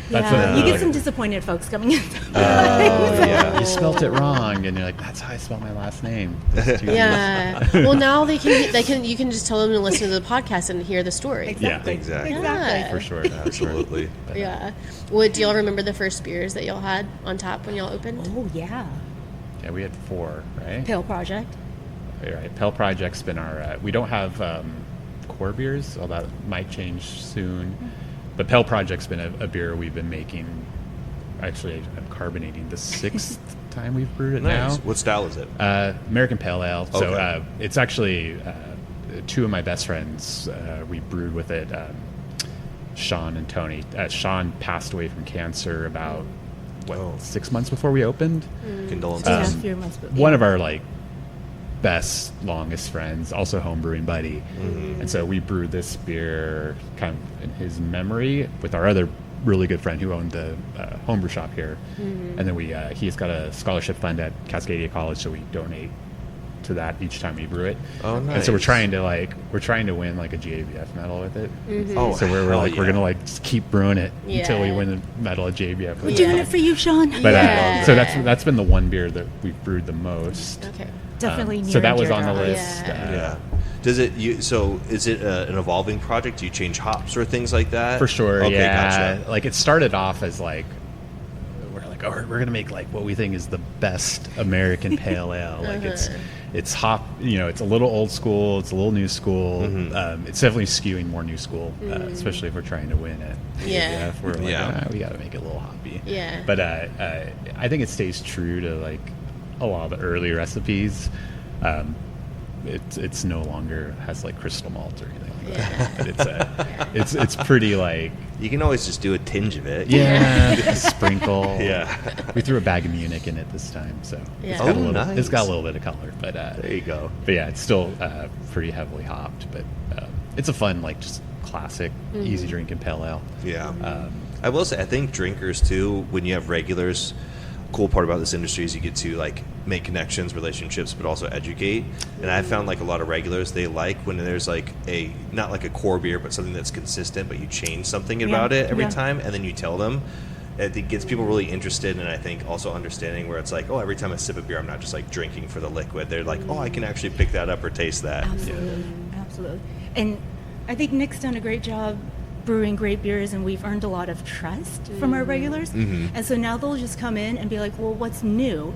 Yeah, you get like- some disappointed folks coming in. Yeah. You spelt it wrong, and you're like, "That's how I spell my last name." It's too Yeah. Well, now you can just tell them to listen to the podcast and hear the story. Exactly. Exactly. Yeah. for sure. Absolutely. Yeah. Well, do y'all remember the first beers that y'all had on tap when y'all opened? Oh yeah, Yeah, we had 4, right? Pale Project. Right. Pale Project's been our. We don't have core beers, although that might change soon. But Pale Project's been a beer we've been making. Actually, I'm carbonating the 6th time we've brewed it Nice. now. What style is it? American Pale Ale. So Okay. it's actually 2 of my best friends. We brewed with it, Sean and Tony. Sean passed away from cancer about 6 months before we opened. Condolences. Yeah, a few months, but One of our like best, longest friends, also home brewing buddy, and so we brewed this beer kind of in his memory with our other really good friend who owned the homebrew shop here, and then he's got a scholarship fund at Cascadia College, so we donate to that each time we brew it. Oh, nice. And so we're trying to win like a GABF medal with it. Oh, So we're hell like we're yeah. gonna like just keep brewing it until we Yeah. win the medal at GABF. we're doing it for you, Sean. But Yeah. so that's been the one beer that we've brewed the most. Okay. Definitely. Near So that and was dear on to the our list. Yeah. Yeah. Does it? So is it an evolving project? Do you change hops or things like that? For sure, Okay, yeah. gotcha. Like it started off as like we're gonna make like what we think is the best American pale ale. Like it's hop. It's a little old school. It's a little new school. It's definitely skewing more new school, especially if we're trying to win it. Yeah. We're like, Yeah. we got to make it a little hoppy. Yeah. But I think it stays true to like a lot of the early recipes. It's no longer has like crystal malt or anything like that. But it's pretty like You can always just do a tinge of it. a sprinkle. Yeah. We threw a bag of Munich in it this time, so Yeah. it's got Oh, a little. nice. It's got a little bit of color, but There you go. but yeah, it's still pretty heavily hopped. But it's a fun, like just classic, easy drinking pale ale. Yeah. I will say, I think drinkers too, when you have regulars, cool part about this industry is you get to like make connections, relationships, but also educate. And I found like a lot of regulars, they like when there's like not like a core beer, but something that's consistent, but you change something about it every Yeah. time, and then you tell them. It gets people really interested, and I think also understanding where it's like, oh, every time I sip a beer, I'm not just like drinking for the liquid. They're like, oh, I can actually pick that up or taste that. Absolutely, absolutely. And I think Nick's done a great job brewing great beers, and we've earned a lot of trust from our regulars. And so now they'll just come in and be like, well, what's new?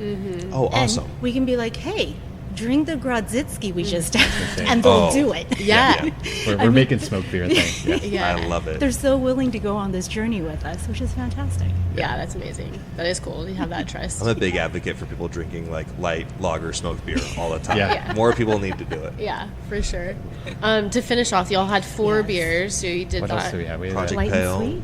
Oh, And awesome. we can be like, hey, drink the Grodzitsky we just had, and they'll do it. Yeah. We're making smoke beer thing. Yeah. Yeah. I love it. They're so willing to go on this journey with us, which is fantastic. Yeah, that's amazing. That is cool to have that trust. I'm a big advocate for people drinking like light lager smoked beer all the time. Yeah. More people need to do it. Yeah, for sure. To finish off, y'all had 4 Yes. beers, so you did What that. else do we have? We had Project Light Pale. and sweet.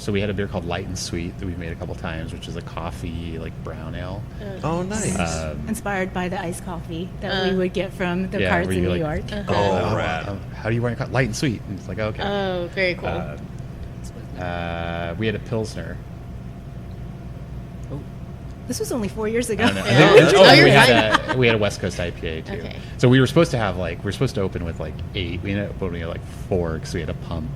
so we had a beer called Light and Sweet that we've made a couple times, which is a coffee like brown ale. Oh, nice. Inspired by the iced coffee that we would get from the carts where in you, New like, York. Oh, rad. How do you want it? Light and Sweet. And it's like, okay. Oh, very cool. We had a Pilsner. This was only 4 years ago. I don't know. Yeah. And Oh, you're we had a West Coast IPA too. Okay. So we were supposed to have to open with like 8. We ended up opening at like 4 because we had a pump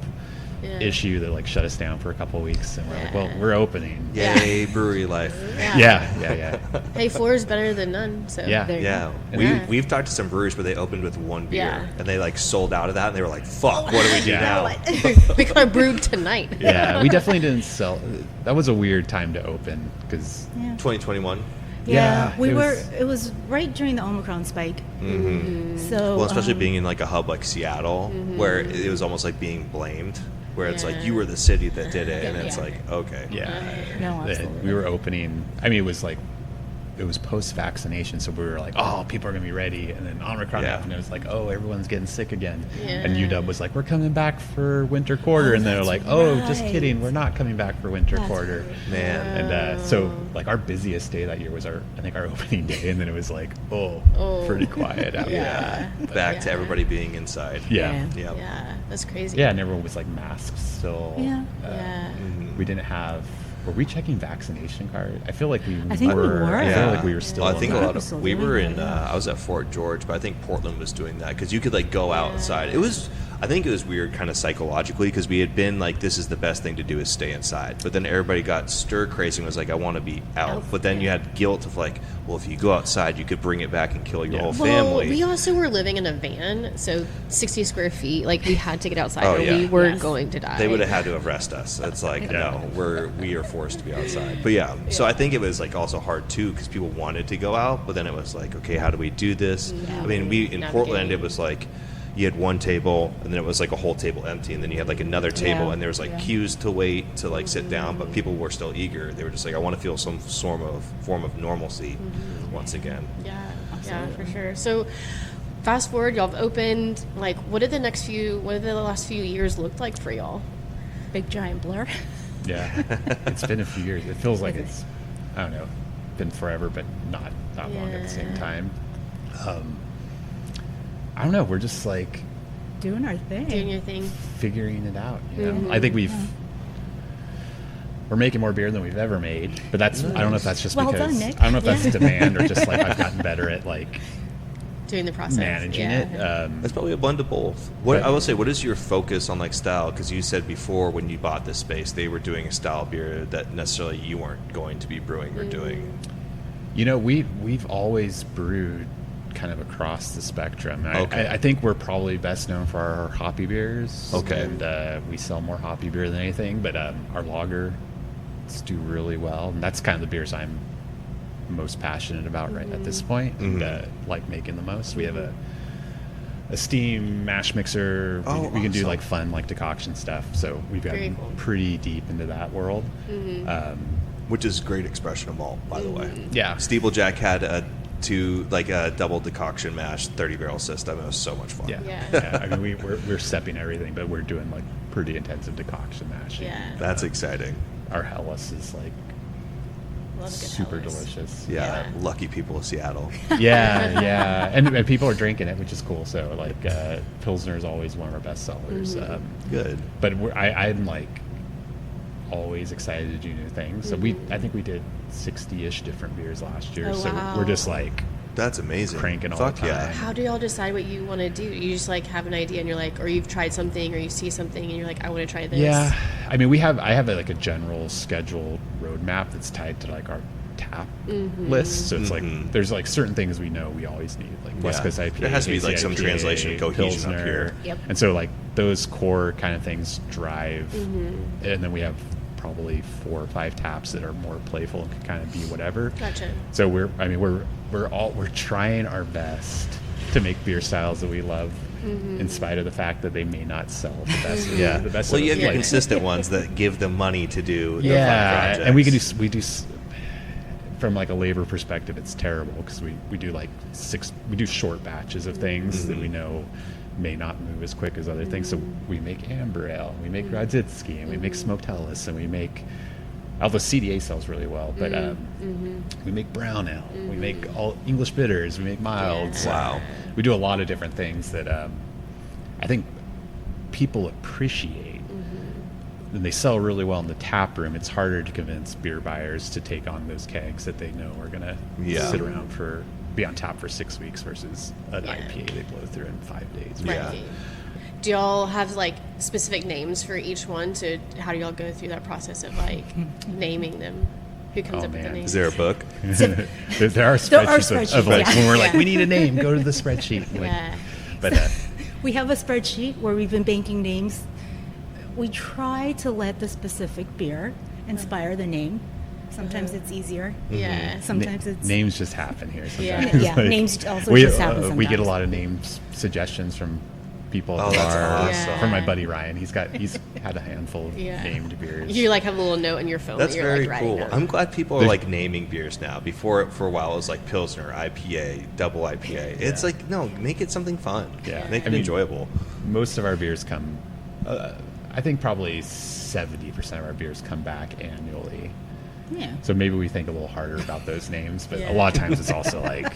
Yeah. issue that like shut us down for a couple of weeks, and we're like, Yeah. well, we're opening. Yay, brewery life. Yeah. Hey, 4 is better than none. So Yeah. There you Yeah, go. Yeah. we've talked to some brewers where they opened with 1 beer Yeah. and they like sold out of that and they were like, "Fuck, what do we do Yeah. now?" we got brewed tonight. Yeah, we definitely didn't sell. That was a weird time to open because Yeah. 2021. Yeah, we it were. was- It was right during the Omicron spike. So, Well, especially being in like a hub like Seattle, where it was almost like being blamed, where it's like Yeah. you were the city that did it, and it's Yeah. like, okay, No, absolutely. we were opening. I mean, it was post-vaccination, so we were like, oh, people are gonna be ready, and then Omicron Yeah. happened. It was like, oh, everyone's getting sick again, Yeah. and UW was like, we're coming back for winter quarter, and they're that's like, oh, just right. kidding, we're not coming back for winter That's quarter. right. man. And so, like, our busiest day that year was our opening day, and then it was like, Oh. pretty quiet out Yeah. Back to Yeah. everybody being inside. Yeah. Yeah. Yeah, that's crazy. Yeah, and everyone was like masks still. Yeah. Yeah. We didn't have. Were we checking vaccination card? I feel like we I think we were. I feel Yeah. like we were still. Well, I think a on lot that. of we were in. Yeah. I was at Fort George, but I think Portland was doing that because you could like go outside. It was. I think it was weird, kind of psychologically, because we had been like, this is the best thing to do is stay inside. But then everybody got stir crazy and was like, I want to be out. But then you had guilt of like, well, if you go outside, you could bring it back and kill your Yeah. whole Well, family. we also were living in a van, so 60 square feet. Like we had to get outside, Oh, or yeah. we were Yes. going to die. They would have had to arrest us. It's like, Yeah. no, we are forced to be outside. But yeah, so I think it was like also hard too because people wanted to go out, but then it was like, okay, how do we do this? I mean, we in Navigating. Portland, it was like you had one table and then it was like a whole table empty, and then you had like another table Yeah. and there was like Yeah. queues to wait to like sit down, but people were still eager. They were just like, I want to feel some form of normalcy once again. Yeah, yeah, for sure. So, fast forward, y'all have opened. Like, what did the last few years look like for y'all? Big giant blur. Yeah, it's been a few years. It feels like it's, I don't know, been forever, but not long at the same Yeah. time. I don't know. We're just like Doing our thing. Doing your thing. figuring it out. You know, I think we're making more beer than we've ever made, but that's I don't know if that's just Well because done, Nick. I don't know if that's demand or just like I've gotten better at like Doing the process. managing yeah. it. That's probably a blend of both. What I will say, what is your focus on like style? Because you said before when you bought this space, they were doing a style beer that necessarily you weren't going to be brewing or doing. You know, we've always brewed kind of across the spectrum. Okay. I think we're probably best known for our hoppy beers. Okay. And we sell more hoppy beer than anything, but our lagers do really well. And that's kind of the beers I'm most passionate about right at this point, and like making the most. We have a steam mash mixer. We can do awesome. like fun like decoction stuff. So we've Very gotten cool. pretty deep into that world. Which is great expression of malt, by the way. Yeah. Steeplejack had a double decoction mash 30 barrel system. It was so much fun. Yeah. Yeah. Yeah. I mean, we're stepping everything, but we're doing like pretty intensive decoction mashing. Yeah. That's exciting. Our Hellas is like Love a good super Hellas. delicious. Yeah, Yeah. lucky people of Seattle. Yeah, yeah, and people are drinking it, which is cool. So like Pilsner is always one of our best sellers. Good. But I'm like always excited to do new things. So I think we did 60-ish different beers last year. Oh, so wow. we're just like That's amazing. Cranking all Fuck the time. yeah. How do y'all decide what you want to do? You just like have an idea and you're like, or you've tried something, or you see something and you're like, I want to try this. Yeah, I mean, I have like a general scheduled roadmap that's tied to like our tap list. So it's like there's like certain things we know we always need, like West Coast IPA. There has to be like hazy some IPA, translation cohesion Pilsner. up here. Yep. And so like those core kind of things drive, and then we have probably 4 or 5 taps that are more playful and can kind of be whatever. Gotcha. So we're trying our best to make beer styles that we love, in spite of the fact that they may not sell the best. The best. Well, you have your like, consistent ones that give them money to do. the fun projects. and we do from like a labor perspective, it's terrible because we do like we do short batches of things that we know may not move as quick as other things. So we make amber ale, we make Grodziskie, and we make smoked Helles, and we make, although CDA sells really well, but we make brown ale, we make all English bitters, we make milds. Wow. We do a lot of different things that I think people appreciate. And they sell really well in the tap room. It's harder to convince beer buyers to take on those kegs that they know are going to sit around be on tap for 6 weeks versus an IPA they blow through in 5 days. Right. Do y'all have like specific names for each one? So how do y'all go through that process of like naming them? Who comes up with the names? Is there a book? there are spreadsheets of like when we're like, we need a name, go to the spreadsheet. Yeah. But We have a spreadsheet where we've been banking names. We try to let the specific beer inspire the name. Sometimes it's easier. Yeah. Sometimes it's names just happen here. Yeah. Sometimes. Yeah, names also we, just happen we get a sometimes. lot of names suggestions from people at Oh, the that's bar. awesome. From my buddy Ryan, he's had a handful of named beers. You like have a little note in your phone. That's that you're very like writing cool. down. I'm glad people are like naming beers now. Before, for a while, it was like Pilsner, IPA, double IPA. It's like, no, make it something fun. Yeah. Make it I mean, enjoyable. Most of our beers come, I think probably 70% of our beers come back annually. Yeah. So maybe we think a little harder about those names, but Yeah. a lot of times it's also like,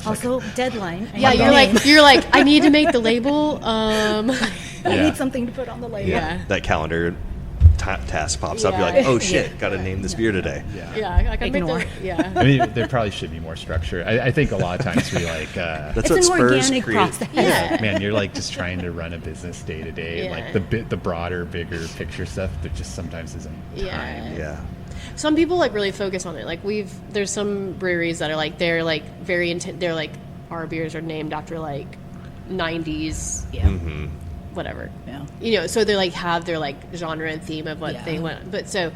Also, deadline. I Yeah, need a you're name. like, I need to make the label. I Yeah. need something to put on the label. Yeah. That calendar task pops up. You're Yeah. like, oh shit, got to name this beer today. Yeah, I can Ignore. make the, yeah. I mean, there probably should be more structure. I think a lot of times we like, That's It's what an Spurs organic create. process. Yeah. man, you're like just trying to run a business day to day. Yeah. Like the broader, bigger picture stuff, there just sometimes isn't Yeah. time. Yeah. Some people like really focus on it. Like there's some breweries that are like they're like very intent. They're like our beers are named after like 90s, Yeah. whatever. Yeah. You know, so they like have their like genre and theme of what Yeah. they want. But so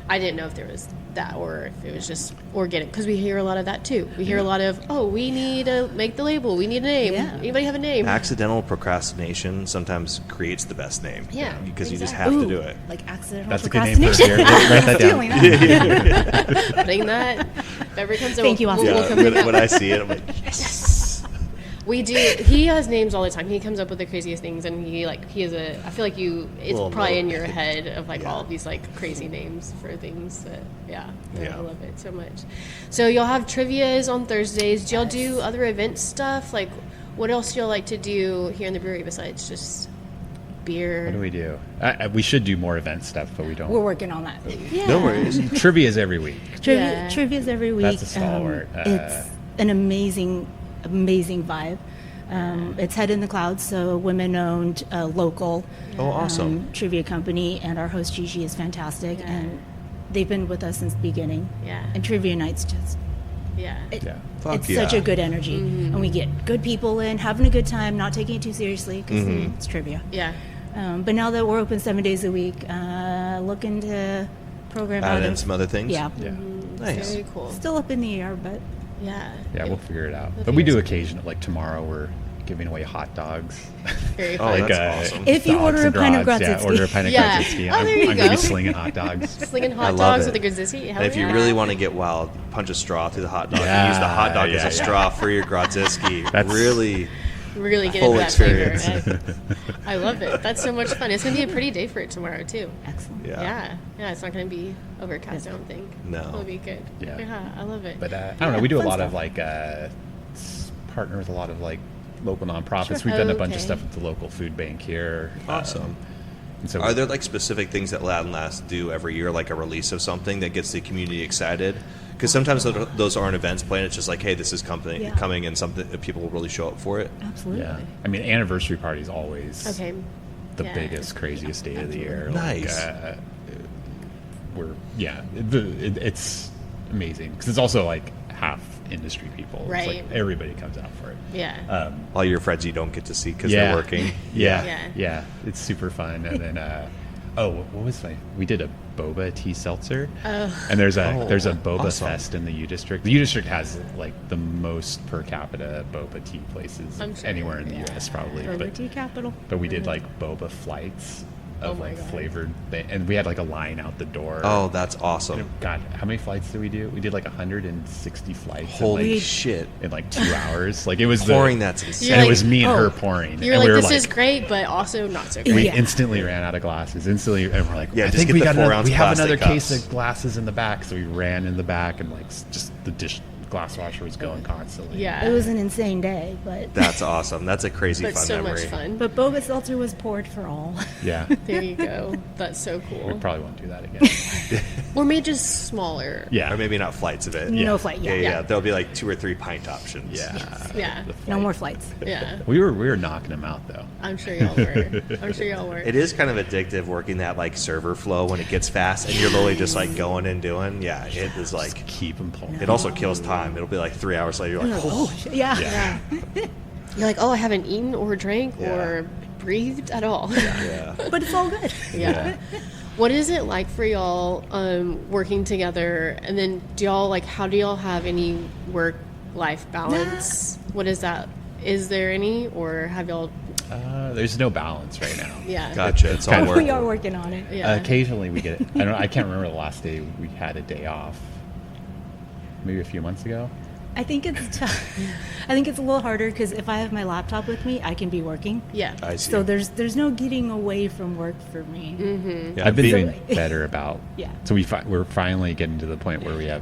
I didn't know if there was that or if it was just organic because we hear a lot of that too. We hear a lot of we need to make the label. We need a name. Yeah. Anybody have a name? Accidental procrastination sometimes creates the best name. Yeah, Because you just exactly. have to Ooh, do it. Like accidental That's a good name for a procrastination. beer. Write that down. Stealing that. Putting that. If ever comes Thank you, Austin. we'll Yeah, come in when I see it, I'm like, yes. We do. He has names all the time. He comes up with the craziest things, and he has a. I feel like it's Little probably note. in your head of like Yeah. all of these like crazy names for things that. Yeah, Yeah. I love it so much. So y'all have trivias on Thursdays. Do y'all do other event stuff? Like, what else do y'all like to do here in the brewery besides just beer? What do we do? We should do more event stuff, but we don't. We're working on that. Yeah. No worries. Trivia's every week. Yeah. Trivia's every week. That's a stalwart. It's an amazing vibe. It's Head in the Clouds, so women-owned, local Oh, awesome. trivia company, and our host Gigi is fantastic, and they've been with us since the beginning. Yeah. And trivia nights just Yeah. Yeah. Fuck it's yeah. such a good energy, and we get good people in, having a good time, not taking it too seriously because it's trivia. Yeah. But now that we're open 7 days a week, looking to program Add out in of some other things? yeah, Yeah. Nice. Very cool. still up in the air, but Yeah. Yeah, we'll figure it out. The But we do thing occasionally, like tomorrow, we're giving away hot dogs. Very Oh, fun. that's awesome. if you Dogs order a and pint of brats. Yeah, Grodziskie. order a pint of Yeah. Grodziskie. Oh, there you I'm going to go. be slinging hot dogs. Slinging I hot love dogs it. with a Grodziskie. Hell And if you yeah. really want to get wild, punch a straw through the hot dog and Yeah, use the hot dog as yeah, a straw for your Grodziskie. That's- Really really get full into that experience. flavor. I love it. That's so much fun. It's gonna be a pretty day for it tomorrow too. Excellent. Yeah. Yeah. It's not gonna be overcast. I don't think. No. It'll be good. Yeah. I love it. But I don't know. We do a fun lot of stuff. like partner with a lot of like local nonprofits. Sure. We've done a bunch Okay. of stuff with the local food bank here. awesome. And so Are there like specific things that Ladd Lass do every year, like a release of something that gets the community excited? Because sometimes those aren't events planned. It's just like, hey, this is Yeah. coming, and something people will really show up for it. Absolutely. yeah, I mean, anniversary party is always okay. the Yeah. biggest, craziest day of the year. Nice. Like, it's amazing because it's also like half industry people. It's Right. like everybody comes out for it. Yeah. All your friends you don't get to see because they're working. Yeah. It's super fun. And then, what was we did a boba tea seltzer. And there's a boba awesome. fest in the U District. The U District has like the most per capita boba tea places I'm sure. anywhere in the U.S. probably. Boba tea capital. But we did like boba flights of my like God. flavored, and we had like a line out the door. Oh, that's awesome. God, how many flights did we do? We did like 160 flights. Holy in like, shit. in like 2 hours. Like it was Pouring, that's insane. and You're it was like, me and oh. her pouring. You're and like, we were this is great, but also not so we great. Yeah. instantly ran out of glasses. And we're like, Yeah, I just think get we the got 4 another, ounce we have plastic another case cups. of glasses in the back. So we ran in the back, and like just the glass washer was going constantly. Yeah. It was an insane day, but That's awesome. That's a crazy But fun so memory. much fun. but boba seltzer was poured for all. Yeah. There you go. That's so We cool. probably won't do that again. Or maybe just smaller. Yeah. Or maybe not flights of it. No flight. Yeah, Yeah. yeah. There'll be like 2 or 3 pint options. Yeah. Yeah. The No flight. more flights. Yeah. We were knocking them out though. I'm sure y'all were. I'm sure y'all were. It is kind of addictive working that like server flow when it gets fast and you're literally just like going and doing. Yeah, it is like, Keep them pulling. it also kills time. It'll be like 3 hours later. You're like, oh, shit. Yeah. Yeah. You're like, oh, I haven't eaten or drank Yeah. or breathed at all. yeah. But it's all good. Yeah. What is it like for y'all working together? And then how do y'all have any work-life balance? What is that? Is there any, or have y'all? There's no balance right now. Yeah. Gotcha. It's all work. We are working on it. Yeah. Occasionally we get it. I can't remember the last day we had a day off. Maybe a few months ago. I think it's tough. I think it's a little harder because if I have my laptop with me, I can be working. Yeah. I see. So there's no getting away from work for me. Yeah, I've been being- doing better about. Yeah. So we're finally getting to the point where we have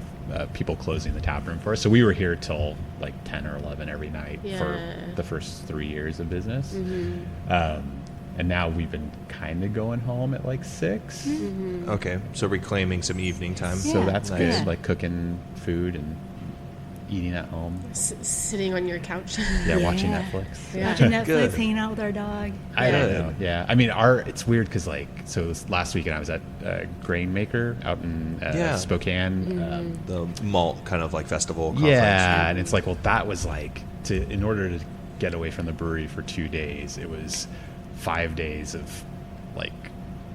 people closing the tap room for us. So we were here till like 10 or 11 every night for Yeah. the first 3 years of business. And now we've been kind of going home at like 6. Okay, so reclaiming some evening time. So Yeah. that's Nice. good. Yeah. Like cooking food and eating at home. Sitting on your couch. Yeah, watching Yeah. Netflix. Yeah. Watching Netflix, Good. hanging out with our dog. I don't Yeah. know. Yeah, I mean, it's weird because last weekend I was at Grain Maker out in Yeah. Spokane. The malt kind of like festival conference. Yeah, and it's like, well, that was like in order to get away from the brewery for 2 days, it was 5 days of like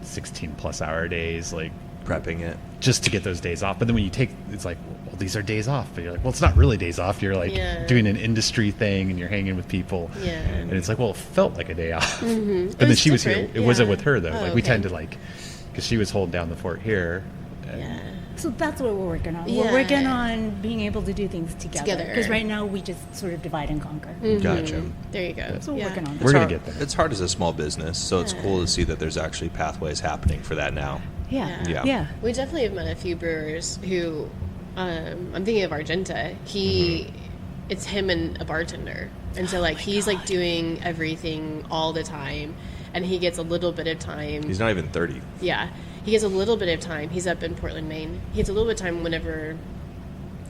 16+ hour days, like Prepping it. just to get those days off. But then when you it's like, well, these are days off. But you're like, well, it's not really days off. You're like Yeah. doing an industry thing and you're hanging with people. Yeah. And it's like, well, it felt like a day off. It But then was she was here. different, It wasn't yeah. with her though. Oh, Like we okay. tend to because she was holding down the fort here. And Yeah. So that's what we're working on. Yeah. We're working on being able to do things together. Because Together. right now we just sort of divide and conquer. Gotcha. There you go. That's what we're working on. We're It's gonna hard- get there. It's hard as a small business, so it's cool to see that there's actually pathways happening for that now. Yeah. Yeah. Yeah. We definitely have met a few brewers who, I'm thinking of Argenta. It's him and a bartender, and so like he's like doing everything all the time, and he gets a little bit of time. He's not even 30. Yeah, he gets a little bit of time. He's up in Portland, Maine. He gets a little bit of time whenever,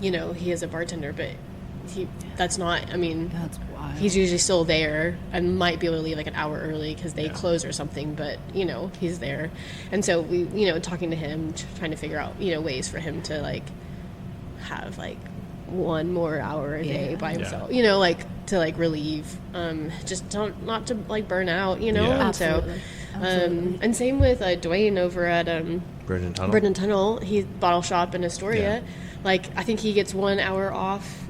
he is a bartender, but that's not. I mean, That's wild. he's usually still there and might be able to leave like an hour early because they close or something, but he's there. And so we talking to him, trying to figure out ways for him to like have like one more hour a day Yeah. by Yeah. himself, like to like relieve, just not to like burn out, Yeah. and so Absolutely. Absolutely. and same with Dwayne over at Brendan Tunnel. Brendan Tunnel. He's bottle shop in Astoria. Yeah. Like I think he gets 1 hour off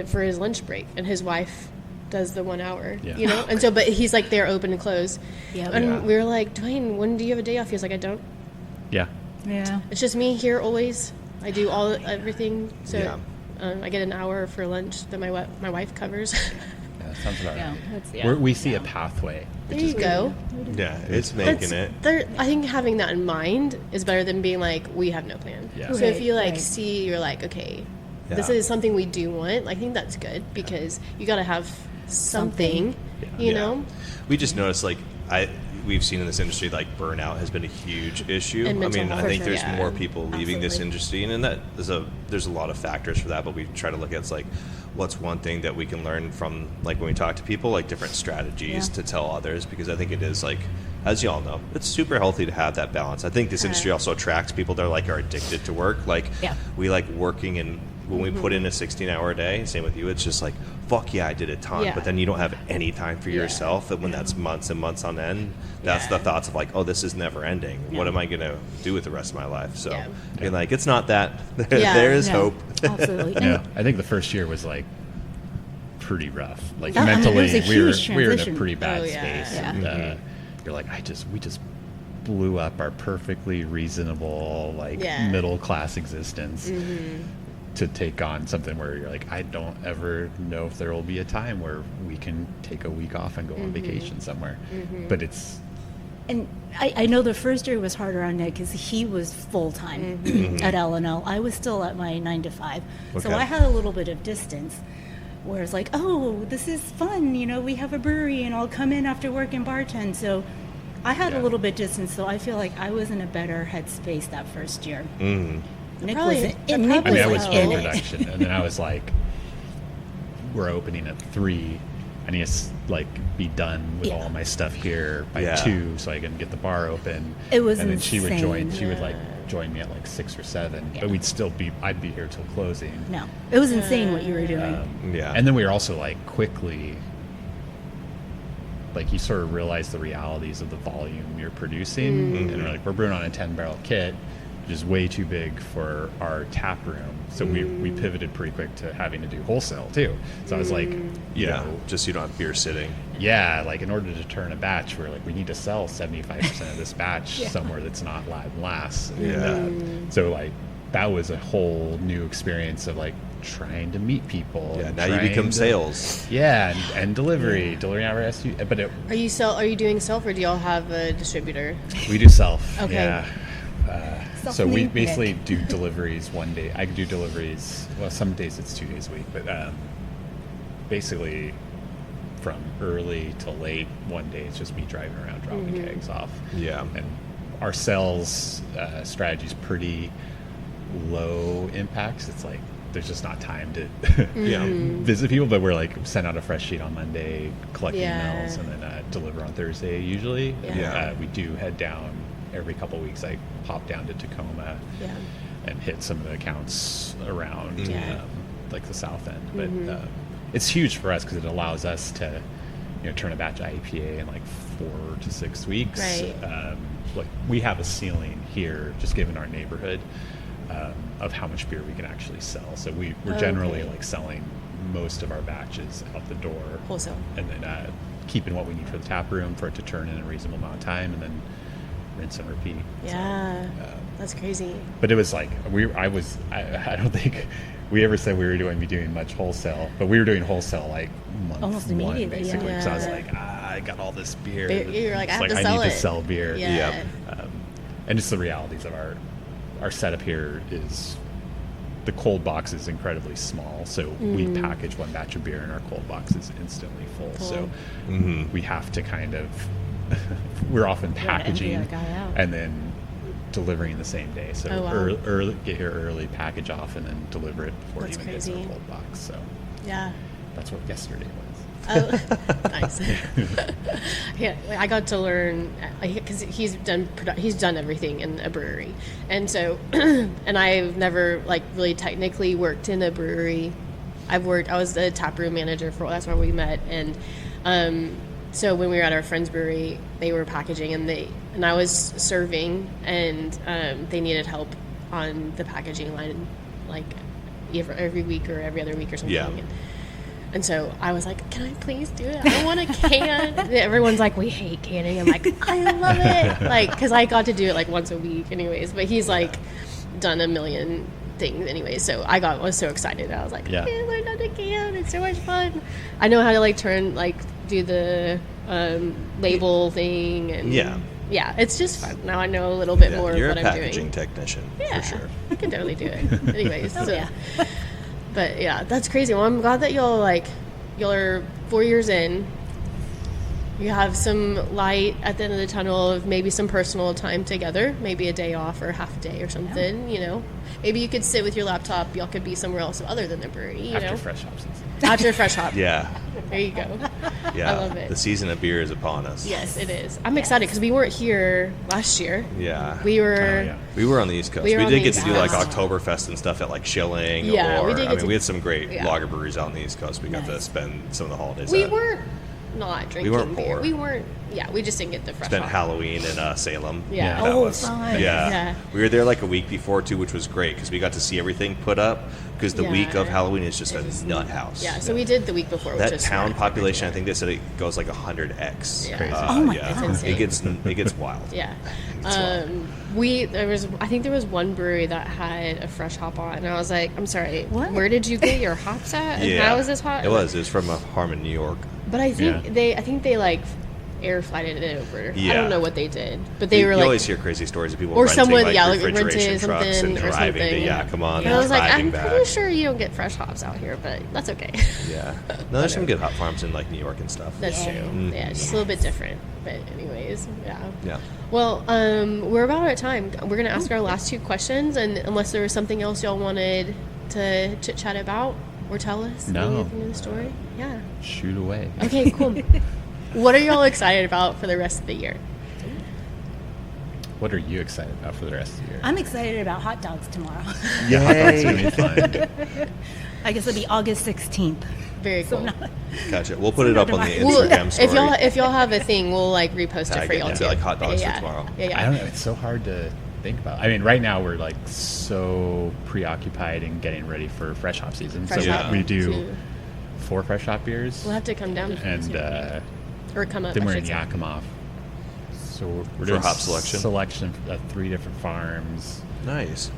for his lunch break, and his wife does the 1 hour. Yeah. And so, but he's like there open and close. Yep. And Yeah. we were like, Dwayne, when do you have a day off? He was like, I don't. Yeah. Yeah. It's just me here always. I do everything. So Yeah. I get an hour for lunch that my wife covers. Yeah, sounds about Yeah. right. That's, We see a pathway. There you go. Yeah, it's making it. I think having that in mind is better than being like, we have no plan. Yeah. So if you Right, like right. see, you're like, okay, this Yeah. is something we do want. I think that's good because you got to have something, Something. you Yeah. know? We just noticed, like, we've seen in this industry, like burnout has been a huge issue. And I mental mean, I health, think there's yeah. more people leaving this Absolutely. industry, and that there's a lot of factors for that. But we try to look at, it's like, what's one thing that we can learn from, like, when we talk to people, like different strategies Yeah. to tell others, because I think it is, like, as you all know, it's super healthy to have that balance. I think this industry also attracts people that are addicted to work. Like, Yeah. we like working, and when we put in a 16-hour day, same with you, it's just like, fuck yeah, I did a ton. Yeah. But then you don't have any time for Yeah. yourself. And when that's months and months on end, that's Yeah. the thoughts of like, oh, this is never ending. Yeah. What am I going to do with the rest of my life? So Yeah. you're like, it's not that. Yeah. There is No, hope. Absolutely. And Yeah, I think the first year was like pretty rough. Like I mean, it mentally, was a we were huge in a transition. pretty bad Oh, yeah. space. Yeah. And, you're like, we just blew up our perfectly reasonable, like Yeah. middle class existence to take on something where you're like, I don't ever know if there will be a time where we can take a week off and go on vacation somewhere. But it's And I know the first year was harder on Nick because he was full time at L&L. I was still at my 9 to 5, so Okay. I had a little bit of distance. Where it's like, oh, this is fun. You know, we have a brewery, and I'll come in after work and bartend. So I had Yeah. a little bit distance. So I feel like I was in a better headspace that first year. Nick Probably- was that Nick I mean, I probably was helped. in in it. production, and then I was like, we're opening at 3. I need to like be done with Yeah. all my stuff here by Yeah. 2, so I can get the bar open. It was and then she would join. insane. She would like join me at like 6 or 7, Yeah. but I'd be here till closing. No, it was insane what you were doing. Yeah. And then we were also like quickly, like you sort of realize the realities of the volume you're producing, and we're like, we're brewing on a 10-barrel kit, which is way too big for our tap room. So we pivoted pretty quick to having to do wholesale too. So I was like, you know, just so you don't have beer sitting. yeah, like in order to turn a batch, we're like, we need to sell 75% of this batch somewhere that's not Ladd Lass. And, so like that was a whole new experience of like trying to meet people. Yeah, and now you trying become to- sales. Yeah, and delivery never asked you, but Are you doing self, or do y'all have a distributor? we do self. Okay. Yeah. So we Self-named basically Nick. do deliveries one day. I do deliveries. Well, some days it's 2 days a week, but basically from early to late, one day it's just me driving around dropping kegs off. Yeah. And our sales strategy is pretty low impact. It's like there's just not time to Yeah. visit people, but we're like send out a fresh sheet on Monday, collect Yeah. emails, and then deliver on Thursday usually. Yeah. We do head down every couple weeks. I pop down to Tacoma Yeah. and hit some of the accounts around Yeah. like the south end. But it's huge for us because it allows us to turn a batch of IPA in like 4 to 6 weeks. Right. Like we have a ceiling here, just given our neighborhood, of how much beer we can actually sell. So we're generally Okay. like selling most of our batches out the door, Wholesale. and then keeping what we need for the tap room for it to turn in a reasonable amount of time, and then rinse and repeat. Yeah. That's crazy. But it was like I don't think we ever said we were doing much wholesale, but we were doing wholesale like month Almost 1 immediately, yeah. basically. So I was Yeah. like, I got all this beer. You're like, I It's have to I sell need it. to sell beer. Yeah. Yep. And just the realities of our setup here is the cold box is incredibly small, so we package one batch of beer and our cold box is instantly full. So we have to kind of we're often gotta empty packaging that guy out. and then delivering the same day. So Oh, wow. early, get here early, package off, and then deliver it before That's it even hits our crazy. cold box. So Yeah. that's what yesterday was. Oh, nice. Yeah, I got to learn because he's done everything in a brewery, and so and I've never like really technically worked in a brewery. I was a tap room manager that's where we met, and so when we were at our friend's brewery, they were packaging, and I was serving, and they needed help on the packaging line, like every week or every other week or something. Yeah. And so I was like, can I please do it? I want a can. And everyone's like, we hate canning. I'm like, I love it. Like, because I got to do it like once a week anyways. But he's like done a million things anyways. So I was so excited. I was like, Yeah. I learned how to can. It's so much fun. I know how to like do the label thing. And yeah, it's just fun. Now I know a little bit more of You're what a I'm packaging doing. technician, Yeah, for sure. I can totally do it. Anyways, so. yeah. But yeah, that's crazy. Well, I'm glad that y'all are 4 years in. You have some light at the end of the tunnel of maybe some personal time together, maybe a day off or half a day or something, you know. Maybe you could sit with your laptop. Y'all could be somewhere else other than the brewery, you After know. fresh hop season. After fresh hop. Yeah. There you go. Yeah. I love it. The season of beer is upon us. Yes, it is. I'm excited because we weren't here last year. Yeah. We were. Oh, yeah. We were on the East Coast. We We, were on did the get to East do like Coast. Oktoberfest and stuff at like Schilling. Yeah, or, we did I get mean, to- we had some great yeah. lager breweries out on the East Coast. We got to Nice. spend some of the holidays We at. weren't not drinking weren't beer. poor. We weren't. Yeah, we just didn't get the fresh Spent hop. Halloween in Salem. Yeah. That Oh, was, fun. Yeah. Yeah. We were there like a week before too, which was great because we got to see everything put up. Because the week of Yeah. Halloween is just a nut house. Yeah, so we did the week before. That which is town smart. population, I think they said it goes like 100x. Yeah. Crazy. Oh my yeah. God. It's insane. It gets wild. Yeah. It's wild. I think there was one brewery that had a fresh hop on, and I was like, I'm sorry, What? where did you get your hops at? And Yeah. how is this hot? It was from Harmon, New York. But I think Yeah. they like air flighted it over. I Yeah. don't know what they did, but they you were you like, always hear crazy stories of people or renting someone, like yeah, like refrigeration rented trucks and something or driving something. to, yeah, come on, and I was like, driving I'm back. pretty sure you don't get fresh hops out here, but that's okay. Yeah. No, there's some good hop farms in like New York and stuff. That's Yeah. true. Mm. Yeah, just a little bit different. But anyways, yeah. Yeah. Well, we're about out of time. We're gonna ask our last two questions, and unless there was something else y'all wanted to chit chat about or tell us, No. anything in the story, yeah. Shoot away. Okay, cool. What are y'all excited about for the rest of the year? What are you excited about for the rest of the year? I'm excited about hot dogs tomorrow. Yeah, hot dogs are gonna be fun. I guess it'll be August 16th. Very So cool. not, Gotcha. We'll put it up on the Well, Instagram story. if y'all have a thing, we'll like repost it Tag for it y'all and too. be like hot dogs for yeah. tomorrow. Yeah, yeah. I don't know. It's so hard to think about. I mean, right now we're like so preoccupied in getting ready for fresh hop season. Fresh so hop we do too. 4 fresh hop beers, We'll have to come down and or come up. then I we're in should say. Yakima. So we're For doing hop selection? Selection of 3 different farms, Nice.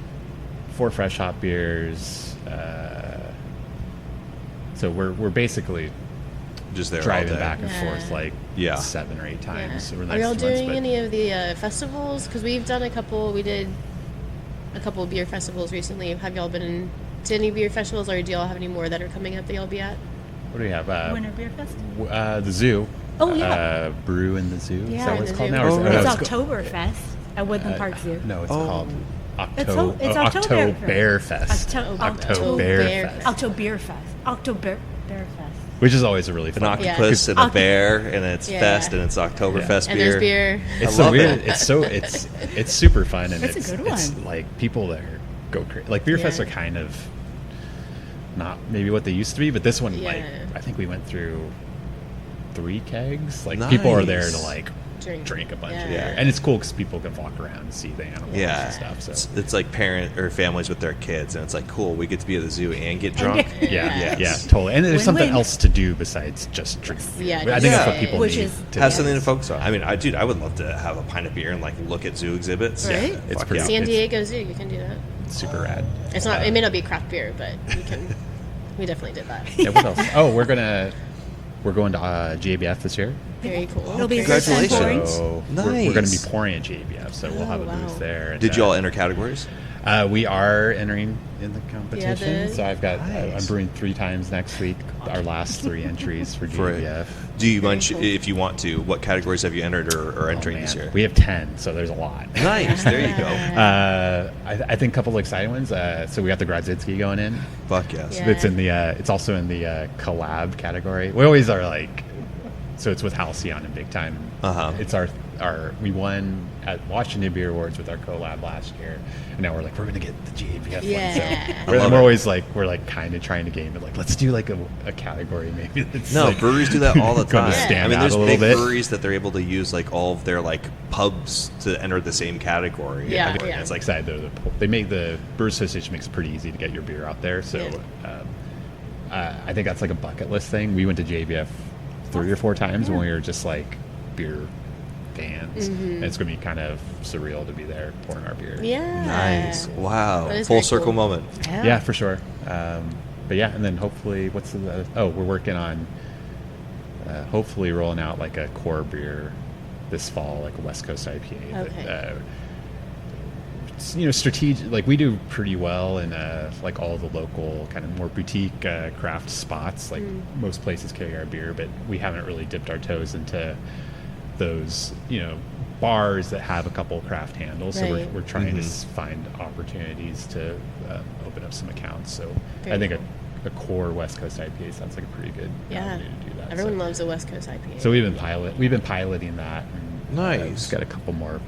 4 fresh hop beers. So we're basically Just there driving all day. back and Yeah. forth like Yeah. 7 or 8 times over the Are next y'all 2 months. doing but any of the festivals? Because we've done a couple. We did a couple of beer festivals recently. Have y'all been to any beer festivals, or do y'all have any more that are coming up that y'all be at? what do we have? Winter Beer Fest? The zoo. Oh, yeah. Brew in the zoo. Yeah, Is that in what it's the called zoo. now? Or is Oh, it- right. no, It's it's co- Oktoberfest at Woodland Park Zoo. No, it's Oh. called It's Oktoberfest. Oktoberfest. Oktoberfest. Oktoberfest. Oktoberfest. Which is always a really An fun. octopus Yeah. and a bear, and it's Yeah. fest, and it's Oktoberfest And beer. there's beer. It's I so love weird. it. It's super fun, and That's a it's good it's one. like people there go crazy. Like beer fests Yeah. are kind of not maybe what they used to be, but this one, like Yeah. I think we went through 3 kegs. Like people are there to Nice. like drink a bunch of Yeah. beer, and it's cool because people can walk around and see the animals Yeah. and stuff. So It's like parent or families with their kids, and it's like cool. We get to be at the zoo and get drunk. yeah, Yes. totally. And there's something Win-win. else to do besides just drink. Yeah, I think that's what yeah. people Which need. is- to Have do. something to focus on. I mean, I would love to have a pint of beer and like look at zoo exhibits. Right? It's Fuck pretty- yeah. San It's- Diego Zoo, you can do that. It's super rad. It's not. It may not be craft beer, but we can. We definitely did that. Yeah, what else? Oh, we're going to GABF this year. Very cool. It'll be Very first time Congratulations. pouring. So we're going to be Nice. pouring at GABF, so we'll have a Oh, wow. booth there. And, Did you all enter categories? We are entering in the competition. the- So I've got Nice. I'm brewing 3 times next week. Our last 3 entries for For GABF. Do you Very mind cool. if you want to? What categories have you entered or entering Oh, this man. year? We have 10, so there's a lot. Nice. There you go. I think a couple of exciting ones. So we got the Grodzitsky going in. Fuck yes. Yeah. It's in the. It's also in the collab category. We always are like, so it's with Halcyon and Big Time. Uh-huh. It's our we won at Washington Beer Awards with our collab last year, and now we're like we're gonna get the GABF Yeah. one. So I we're, love we're it. always like we're like kind of trying to game it. Like let's do like a category maybe. That's No, like, breweries do that all the gonna time. stand I mean, out there's a little big bit. breweries that they're able to use like all of their like pubs to enter the same category. Yeah, And yeah. It's like excited. They make the Brewers Association makes it pretty easy to get your beer out there. So I think that's like a bucket list thing. We went to JBF 3 or 4 times when we were just like beer fans, and it's gonna be kind of surreal to be there pouring our beer. Yeah. nice. Wow. That is Full very circle cool. moment. Yeah, for sure. But yeah, and then hopefully, what's the? Oh, we're working on hopefully rolling out like a core beer this fall, like a West Coast IPA. Okay. That, strategic. Like we do pretty well in like all the local kind of more boutique craft spots. Like most places carry our beer, but we haven't really dipped our toes into those bars that have a couple craft handles. So Right. we're trying to find opportunities to open up some accounts. So Very I think cool. a core West Coast IPA sounds like a pretty good Yeah. avenue to do that. Everyone so. loves a West Coast IPA. So we've been piloting that. And, Nice. we've got a couple more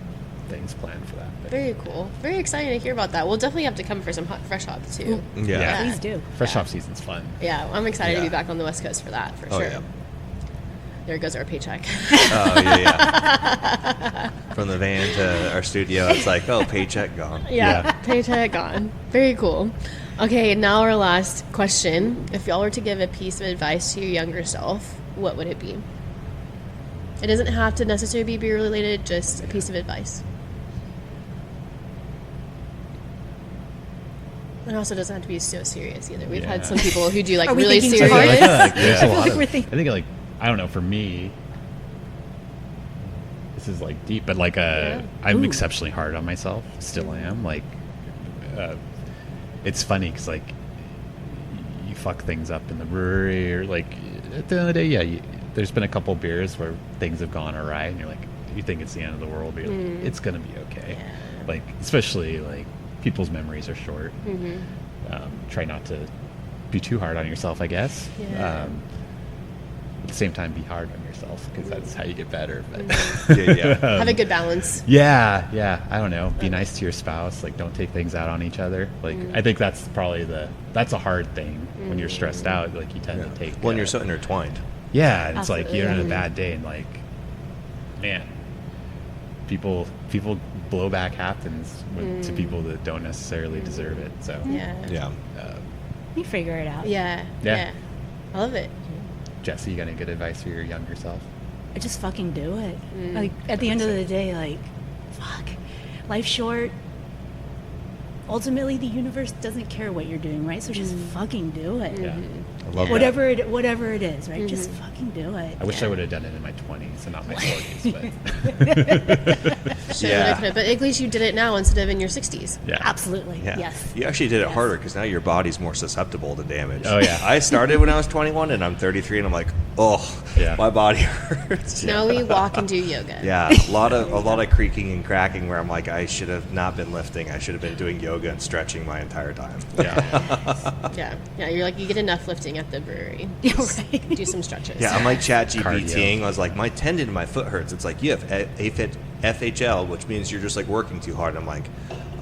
things planned for that. But Very cool. Very exciting to hear about that. We'll definitely have to come for some fresh hop too. Yeah. Please do. Fresh hop season's fun. Yeah, I'm excited to be Yeah. back on the West Coast for that, for Oh, sure. yeah. There goes our paycheck. Oh, yeah. From the van to our studio, it's like, oh, paycheck gone. Yeah, paycheck gone. Very cool. Okay, now our last question. If y'all were to give a piece of advice to your younger self, what would it be? It doesn't have to necessarily be beer related, just a piece of advice. It also doesn't have to be so serious either. We've had Yeah. some people who do like Are we really thinking too serious. hard? There's a lot Like of- we're thinking- I think like I don't know, for me this is like deep, but like I'm Ooh. exceptionally hard on myself. Still am. Like it's funny because like you fuck things up in the brewery, or like at the end of the day, there's been a couple beers where things have gone awry, and you're like, you think it's the end of the world, but you're like, it's gonna be okay. Yeah. Like especially like people's memories are short. Try not to be too hard on yourself, I guess. Yeah. At the same time, be hard on yourself because that's how you get better. But Yeah. Have a good balance. yeah, I don't know. Be nice to your spouse. Like, don't take things out on each other. Like, I think that's probably that's a hard thing when you're stressed out. Like, you tend to take. When you're so intertwined. Yeah, and it's like you're in a Absolutely. bad day, and like, man, people blowback happens to people that don't necessarily deserve it. So Yeah. Yeah. We figure it out. Yeah. Yeah. Yeah. I love it. Jesse, you got any good advice for your younger self? I just fucking do it. Like at the end of the day, like, fuck, life's short. Ultimately, the universe doesn't care what you're doing, right? So just fucking do it. Yeah, I love that. Whatever it is, right? Just fucking do it. I wish I would have done it in my 20s and not my 40s, but Yeah. But at least you did it now instead of in your 60s. yeah, Absolutely. Yeah. Yes. You actually did it Yes. harder because now your body's more susceptible to damage. Oh, yeah. I started when I was 21 and I'm 33 and I'm like, oh, Yeah. my body hurts. Now we walk and do yoga. Yeah, a lot of creaking and cracking where I'm like, I should have not been lifting. I should have been doing yoga and stretching my entire time. yeah. Yeah. You're like, you get enough lifting at the brewery. Yeah, right. Do some stretches. Yeah, I'm like ChatGPTing. Cardio. I was like, my tendon in my foot hurts. It's like, you have FHL, which means you're just like working too hard. I'm like,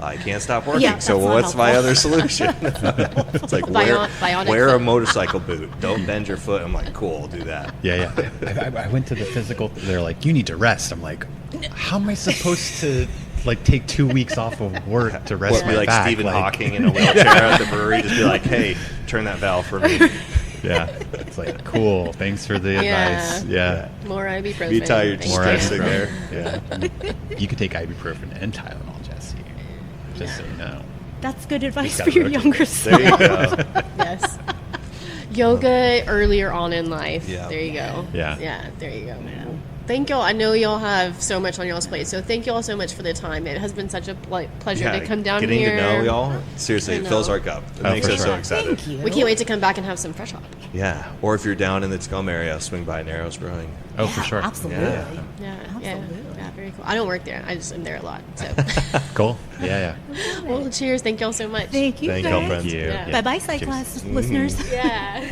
I can't stop working. Yeah, so that's not what's my helpful. other solution? It's like, Bionic wear a foot. motorcycle boot. Don't bend your foot. I'm like, cool, I'll do that. Yeah. I went to the physical. They're like, you need to rest. I'm like, how am I supposed to like take 2 weeks off of work to rest What, my be like back? Stephen Hawking in a wheelchair at the brewery? Just be like, hey, turn that valve for me. Yeah, it's like cool. Thanks for the advice. Yeah. More ibuprofen. Be tired, Thank More you. stressing there. Yeah. You could take ibuprofen and Tylenol, Jesse. Just so you know. That's good advice gotta for your rotate. younger There you self. go. Yes. Yoga earlier on in life. Yeah. There you go. Yeah. Yeah, there you go. Thank y'all. I know y'all have so much on y'all's plate, so thank y'all so much for the time. It has been such a pleasure to come down getting here. to know y'all, seriously, I it fills know. our cup. It Oh, makes for us so sure. excited. Thank you. We can't wait to come back and have some fresh hop. Yeah, or if you're down in the Tacoma area, swing by Narrows Brewing. Oh, for sure. Absolutely. Yeah. Yeah, Absolutely. yeah, very cool. I don't work there. I just am there a lot. So, Cool. Yeah. well, cheers. Thank y'all so much. Thank you. Thank guys. y'all, friends. You. Yeah. Bye bye, Sightglass listeners. Yeah.